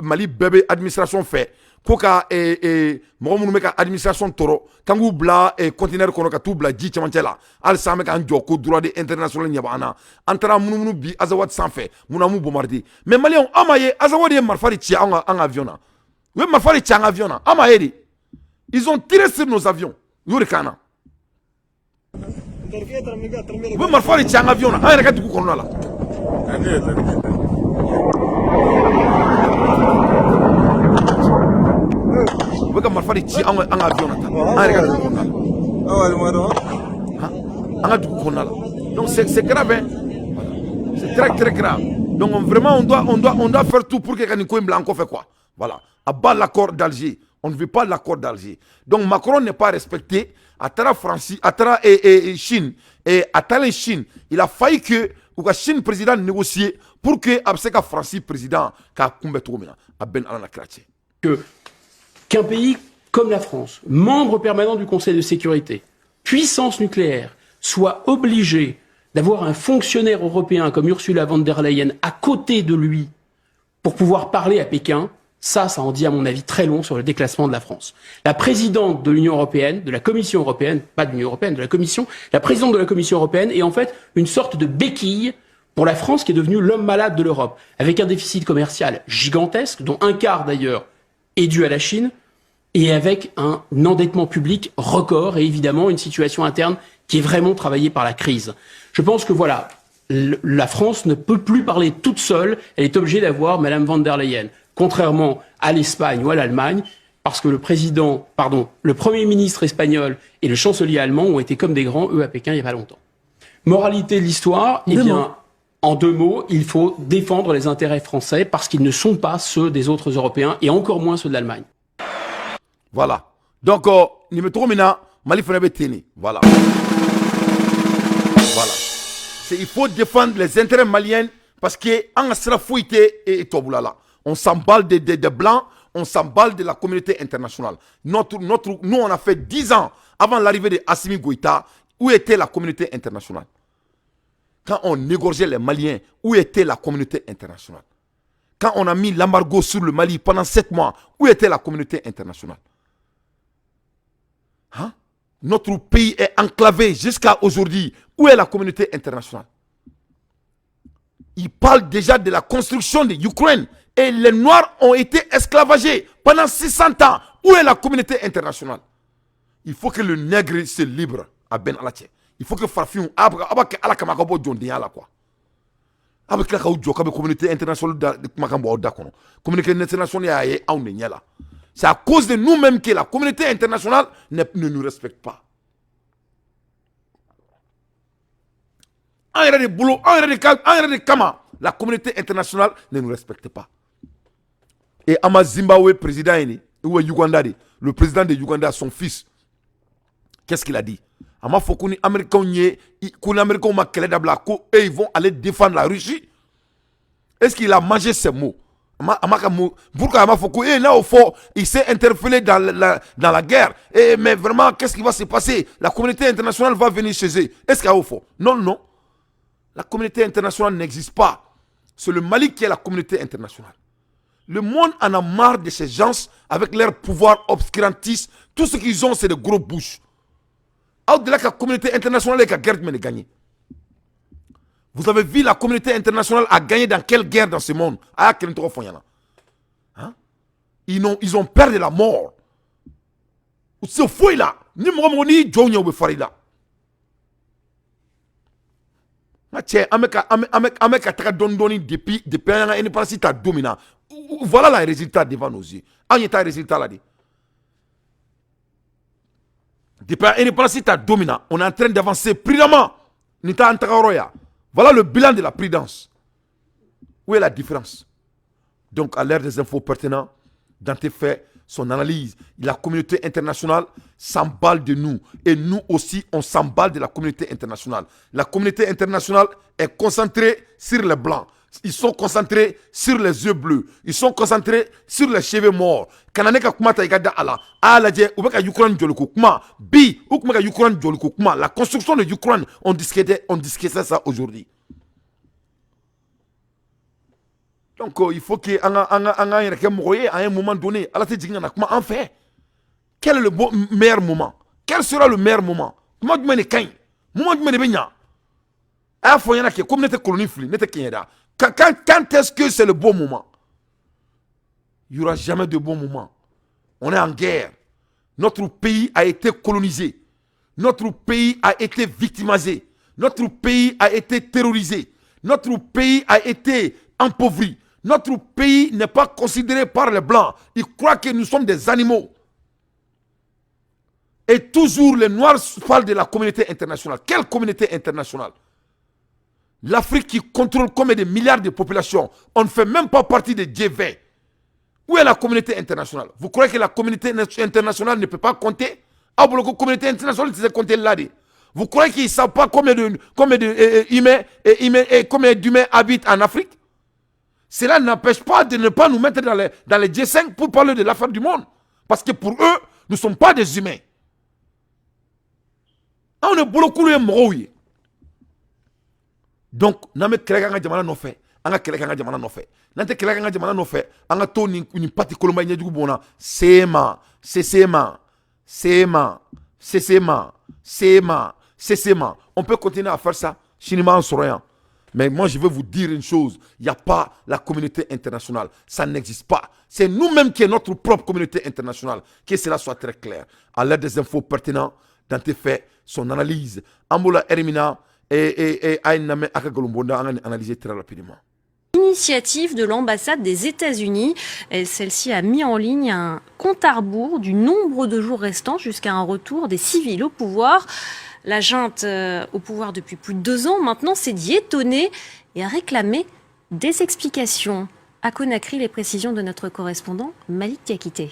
S1: Mali bébé administration fait. Koka mɔgɔ minnu bɛ ka administration tɔrɔ kan k'u bila conteneur kɔnɔ ka t'u bila ji cɛmancɛ la hali sisan an bɛ k'an jɔ ko droit de international ɲɛ b'an na an taara munumunu bi Azawad sanfɛ mun na m'u bombarder mais maliyɛnw an m'a ye Azawad ye marifa de ci an ka avion na u ye marifa de ci an ka avion na an m'a ye de ils ont tiré sur nos avions u y'o de k'an na u bɛ marifa de ci an ka avion na an yɛrɛ ka dugu kɔnɔna la. Donc c'est grave, hein? C'est très très grave. Donc vraiment on doit faire tout pour que Kaniko Blanco fait quoi? Voilà. À bas l'accord d'Alger. On ne veut pas l'accord d'Alger. Donc Macron n'est pas respecté. À Tara France, à Tara Chine et à Tala Chine, il a failli que la Chine président négocier pour que Abseka France président ka kumbe toumina a ben alana krache.
S7: Qu'un pays comme la France, membre permanent du Conseil de sécurité, puissance nucléaire, soit obligé d'avoir un fonctionnaire européen comme Ursula von der Leyen à côté de lui pour pouvoir parler à Pékin, ça en dit à mon avis très long sur le déclassement de la France. La présidente de l'Union européenne, de la Commission européenne, pas de l'Union européenne, de la Commission, la présidente de la Commission européenne est en fait une sorte de béquille pour la France qui est devenue l'homme malade de l'Europe, avec un déficit commercial gigantesque, dont un quart d'ailleurs est dû à la Chine, et avec un endettement public record et évidemment une situation interne qui est vraiment travaillée par la crise. Je pense que voilà, la France ne peut plus parler toute seule, elle est obligée d'avoir Madame von der Leyen, contrairement à l'Espagne ou à l'Allemagne, parce que le Premier ministre espagnol et le chancelier allemand ont été comme des grands, eux, à Pékin il n'y a pas longtemps. Moralité de l'histoire, eh bien, en 2 mots, il faut défendre les intérêts français parce qu'ils ne sont pas ceux des autres Européens et encore moins ceux de l'Allemagne.
S1: Voilà. Donc, numéro maintenant, Mali Fenebe. Voilà. Voilà. Il faut défendre les intérêts maliens parce qu'en sera fouillé et Toboulala. On s'emballe des blancs, on s'emballe de la communauté internationale. Nous, on a fait 10 ans avant l'arrivée de Assimi Goïta. Où était la communauté internationale? Quand on égorgeait les Maliens, où était la communauté internationale? quand on a mis l'embargo sur le Mali pendant 7 mois, où était la communauté internationale? Hein? Notre pays est enclavé jusqu'à aujourd'hui. Où est la communauté internationale? Il parle déjà de la construction de l'Ukraine. Et les Noirs ont été esclavagés pendant 600 ans. Où est la communauté internationale? Il faut que le nègre se libre à Ben Alaché. Il faut que Farfion, avec la Kamakabo Djondéa là quoi. Avec la communauté internationale de Makambo Dakono. Communauté internationale est en là. C'est à cause de nous-mêmes que la communauté internationale ne nous respecte pas. En de boulot, en de Kama, la communauté internationale ne nous respecte pas. Et Ama Zimbabwe, président, ou Uganda, le président de Uganda, son fils, qu'est-ce qu'il a dit? Ama Fokuni, Américains, et ils vont aller défendre la Russie. Est-ce qu'il a mangé ces mots? Pourquoi Ama Fokuni, là au fond, il s'est interpellé dans la guerre. Mais vraiment, qu'est-ce qui va se passer? La communauté internationale va venir chez eux. Est-ce qu'il y a au fond? Non, non. La communauté internationale n'existe pas. C'est le Mali qui est la communauté internationale. Le monde en a marre de ces gens avec leur pouvoir obscurantiste. Tout ce qu'ils ont, c'est de gros bouches. Au-delà de la communauté internationale, la guerre de gagner. Vous avez vu la communauté internationale a gagné dans quelle guerre dans ce monde? Hein? Ils ont peur de la mort. C'est fou là. Ni Momoni, Djonyo Befarida. Depuis voilà le résultat devant nos yeux. Depuis l'indépendance dominant, on est en train d'avancer prudemment. Voilà le bilan de la prudence. Où est la différence? Donc, à l'ère des infos pertinentes, Dante fait son analyse. La communauté internationale s'emballe de nous. Et nous aussi, on s'emballe de la communauté internationale. La communauté internationale est concentrée sur les blancs. Ils sont concentrés sur les yeux bleus. Ils sont concentrés sur les cheveux morts. La construction de l'Ukraine, on discutait ça aujourd'hui. Donc, il faut qu'à un moment donné, comment on fait? Quel est le meilleur moment? Quel sera le meilleur moment? Quand est-ce que c'est le bon moment? Il n'y aura jamais de bon moment. On est en guerre. Notre pays a été colonisé. Notre pays a été victimisé. Notre pays a été terrorisé. Notre pays a été empauvri. Notre pays n'est pas considéré par les Blancs. Ils croient que nous sommes des animaux. Et toujours les Noirs parlent de la communauté internationale. Quelle communauté internationale? L'Afrique qui contrôle combien de milliards de populations. On ne fait même pas partie des G20. Où est la communauté internationale? Vous croyez que la communauté internationale ne peut pas compter? Ah, pour la communauté internationale, c'est compter là. Vous croyez qu'ils ne savent pas combien d'humains habitent en Afrique? Cela n'empêche pas de ne pas nous mettre dans les G5 pour parler de l'affaire du monde. Parce que pour eux, nous ne sommes pas des humains. On est beaucoup de mourir. Donc, nous avons créé un jamana no fait. On a créé un jamana no fait. Nous avons créé un jamana no fait. On a tourné une partie colombie du Bouna. Sema. On peut continuer à faire ça. Chinois en souriant. Mais moi, je veux vous dire une chose. Il n'y a pas la communauté internationale. Ça n'existe pas. C'est nous-mêmes qui est notre propre communauté internationale. Que cela soit très clair. À l'aide des infos pertinentes, Dante fait son analyse. Amboula Hermina et Aïname Akagolombonda ont analysé très rapidement.
S8: Initiative de l'ambassade des États-Unis. Celle-ci a mis en ligne un compte à rebours du nombre de jours restants jusqu'à un retour des civils au pouvoir. La junte au pouvoir depuis plus de 2 ans maintenant s'est dit étonnée et a réclamé des explications. À Conakry, les précisions de notre correspondant Malik Diakité.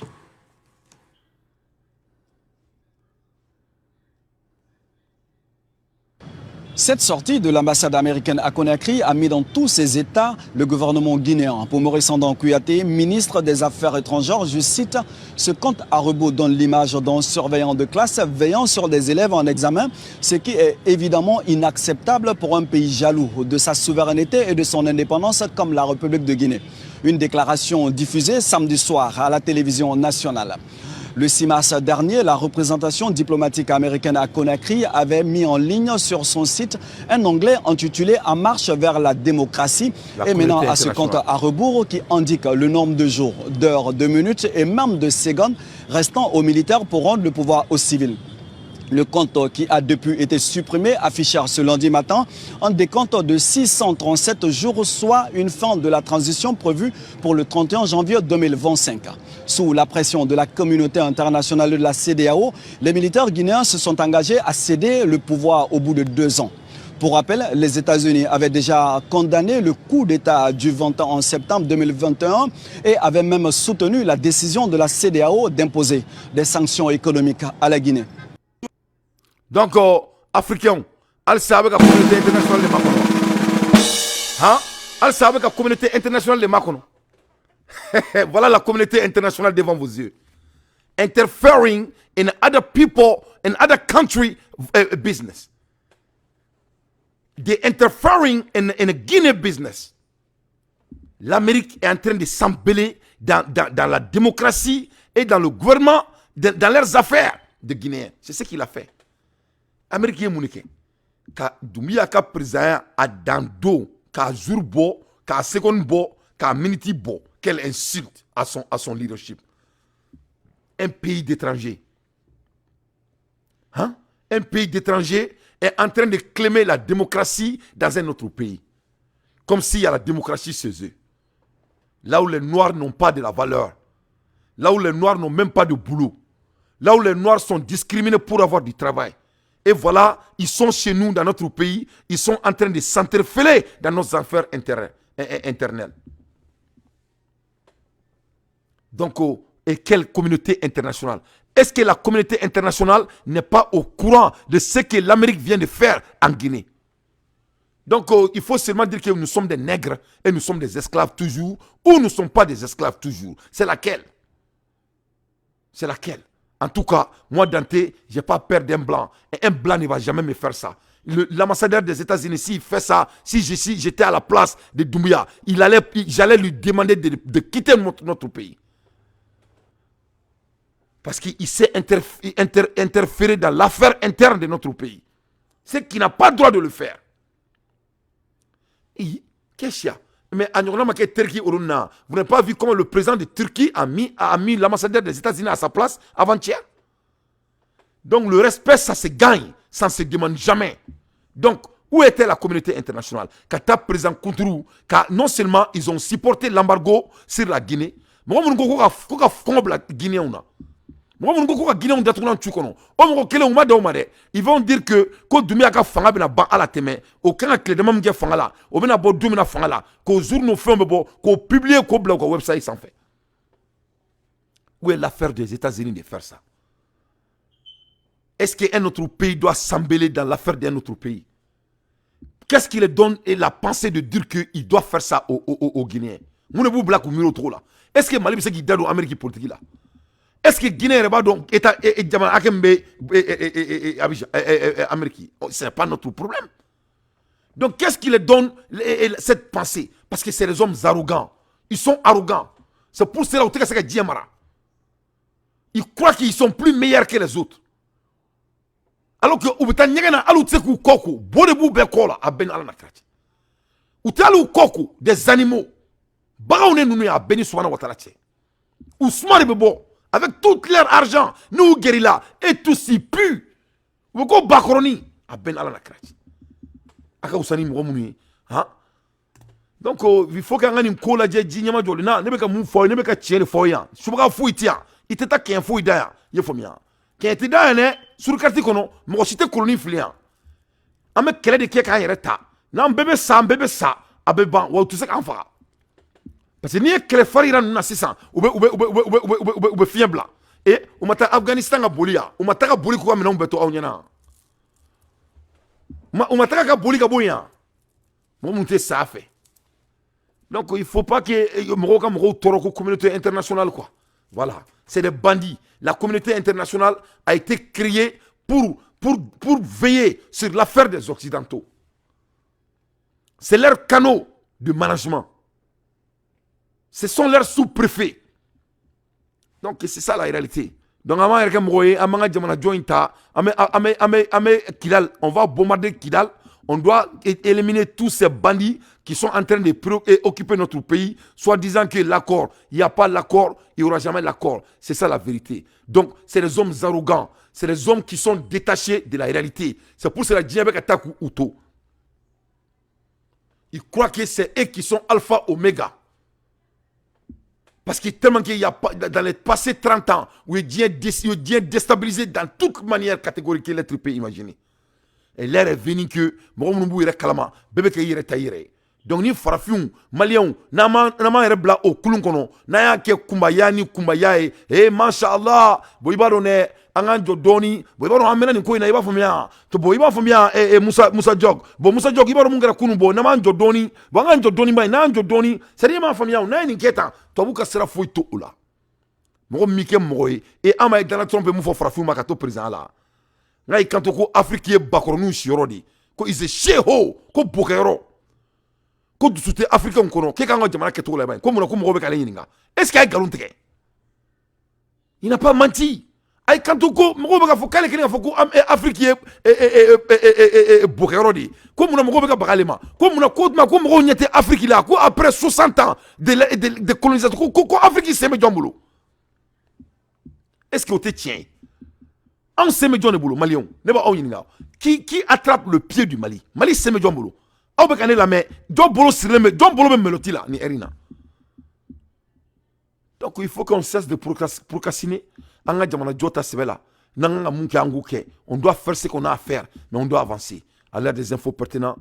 S9: Cette sortie de l'ambassade américaine à Conakry a mis dans tous ses états le gouvernement guinéen. Pour Maurice Sandan Kouyaté, ministre des Affaires étrangères, je cite, « Ce compte à rebours donne l'image d'un surveillant de classe veillant sur des élèves en examen, ce qui est évidemment inacceptable pour un pays jaloux de sa souveraineté et de son indépendance comme la République de Guinée. » Une déclaration diffusée samedi soir à la télévision nationale. Le 6 mars dernier, la représentation diplomatique américaine à Conakry avait mis en ligne sur son site un onglet intitulé « En marche vers la démocratie » et menant à ce compte à rebours qui indique le nombre de jours, d'heures, de minutes et même de secondes restant aux militaires pour rendre le pouvoir aux civils. Le compte qui a depuis été supprimé affiche ce lundi matin un décompte de 637 jours, soit une fin de la transition prévue pour le 31 janvier 2025. Sous la pression de la communauté internationale de la CEDEAO, les militaires guinéens se sont engagés à céder le pouvoir au bout de 2 ans. Pour rappel, les États-Unis avaient déjà condamné le coup d'État du 21 septembre 2021 et avaient même soutenu la décision de la CEDEAO d'imposer des sanctions économiques à la Guinée.
S1: Donc, Africains, elle savait que la communauté internationale de Makono. Hein? Elle savait que la communauté internationale de Makono. Voilà la communauté internationale devant vos yeux. Interfering in other people, in other country business. They interfering in a Guinea business. L'Amérique est en train de s'embeller dans la démocratie et dans le gouvernement, dans leurs affaires de Guinéens. C'est ce qu'il a fait. Américain mouniké ka Doumbouya ka président a dando ka jour bo ka seconde bo ka minute bo, quelle insulte à son leadership. Un pays d'étrangers, hein? Un pays d'étrangers est en train de clamer la démocratie dans un autre pays, comme s'il y a la démocratie chez eux, là où les noirs n'ont pas de la valeur, là où les noirs n'ont même pas de boulot, là où les noirs sont discriminés pour avoir du travail. Et voilà, ils sont chez nous, dans notre pays, ils sont en train de s'interférer dans nos affaires internelles. Donc, et quelle communauté internationale? Est-ce que la communauté internationale n'est pas au courant de ce que l'Amérique vient de faire en Guinée? Donc, il faut seulement dire que nous sommes des nègres et nous sommes des esclaves toujours, ou nous ne sommes pas des esclaves toujours. C'est laquelle? C'est laquelle? En tout cas, moi, Dante, je n'ai pas peur d'un blanc. Et un blanc ne va jamais me faire ça. L'ambassadeur des États-Unis, s'il fait ça, si j'étais à la place de Doumbouya, j'allais lui demander de quitter notre pays. Parce qu'il s'est interféré dans l'affaire interne de notre pays. C'est qu'il n'a pas le droit de le faire. Qu'est-ce qu'il y a? Mais vous n'avez pas vu comment le président de Turquie a mis l'ambassadeur des États-Unis à sa place avant-hier? Donc le respect, ça se gagne, ça ne se demande jamais. Donc, où était la communauté internationale? Quand tu as président Koutourou, non seulement ils ont supporté l'embargo sur la Guinée, mais ils vont dire que quand Doumbouya ka fanga bena ban ala teme au kan clé de même ge fanga la o bena bo dumina fanga la ko journaux femme bo ko publier ko blog ko website sans fait. Où est l'affaire des États-Unis de faire ça? Est-ce qu'un autre pays doit s'embêler dans l'affaire d'un autre pays? Qu'est-ce qui les donne et la pensée de dire qu'il doit faire ça aux Guinéens? Mounebou black ou miro trop là. Est-ce que Mali c'est qui dado Amérique politique là? Est-ce que Guinée n'est pas donc État et Djama Akembe Amérique? Ce n'est pas notre problème. Donc qu'est-ce qui les donne cette pensée? Parce que c'est des hommes arrogants. Ils sont arrogants. C'est pour cela que c'est Djamara. Ils croient qu'ils sont plus meilleurs que les autres. Alors que Ubeta Nyagana Alutseku Koko, Bodebu Bekola, a Ben Alanakrati. Utalu Koko, des animaux. Baraone Nouné a Beni Souana Watarache. Ousmane Bebo. Avec tout leur argent, nous guérilla, et tout si pu. Vous go bakroni, à ben ala nakrati. Aka usani moumouni, hein? Donc, il faut qu'on ait une cola de djinyama jolina, ne beka mou foy, ne beka tchèle foyan. Soubra fouy tia, il te ta kien fouy daya, ye fomia. Kien te daya ne, sur karti kono, mo site koloni flian. Ame kele de keka yereta, nan bébé sa, abe ban, ou tout ça qu'en fera. Parce que ni est farira nous nassisant ou fiable et ou mata Afghanistan a bolia ou mata ka boli ko amena umbeto awnyana ou mata ka boli ka boya mo monter ça fait. Donc il faut pas que mo toroko communauté internationale quoi. Voilà, c'est des bandits. La communauté internationale a été créée pour veiller sur l'affaire des occidentaux. C'est leur canot de management. Ce sont leurs sous-préfets. Donc c'est ça la réalité. Donc on va bombarder Kidal. On doit éliminer tous ces bandits qui sont en train d'occuper notre pays, soit disant que l'accord, il n'y a pas l'accord, il n'y aura jamais l'accord. C'est ça la vérité. Donc c'est des hommes arrogants, c'est des hommes qui sont détachés de la réalité. C'est pour cela que Djibek attaque Outo. Ils croient que c'est eux qui sont alpha oméga. Parce que tellement qu'il y a dans les passés 30 ans, où il est déstabilisé dans toute manière catégorique l'être peut imaginer. Et l'air est venu que Mourou est kalama, bébé qui est taillé. Donc ni farafioun, malien, nama rebla au kulunkono, naya ke kumbaya ni kumbaya e mashallah, boibarone, angan jodoni, boibaro amena ni koina iba famia, to boiba famia Musa Jog, bo Musa Jog ibaro mungera kunumbo, nama jodoni, bangan jodoni ba nan jodoni, seri ma famia na ni keta, to buka sera foi to ula. Mo mike moy e ama Donald Trump mu fo farafioun makato président la. Ngai kanto ko Afrique ye bakoronu shirodi, ko ize sheho, ko bokero. Ko dusute africain kono ke kanga jamana ke to la bay ko mo ko mo be kala yininga est-ce qu'il y a galon teke il n'a pas menti ay kanto ko mo be ka fo kale kene fo ko afrique bokero di ko mo be ka bagalema ko mo ko ma ko mo nyete afrique la ko après 60 ans de colonisation ko afrique c'est me jombulo est-ce que te tient on se me jombulo malien ne ba o yininga qui attrape le pied du Mali c'est me jombulo. Donc il faut qu'on cesse de procrastiner. On doit faire ce qu'on a à faire, mais on doit avancer. À l'ère des infos pertinentes,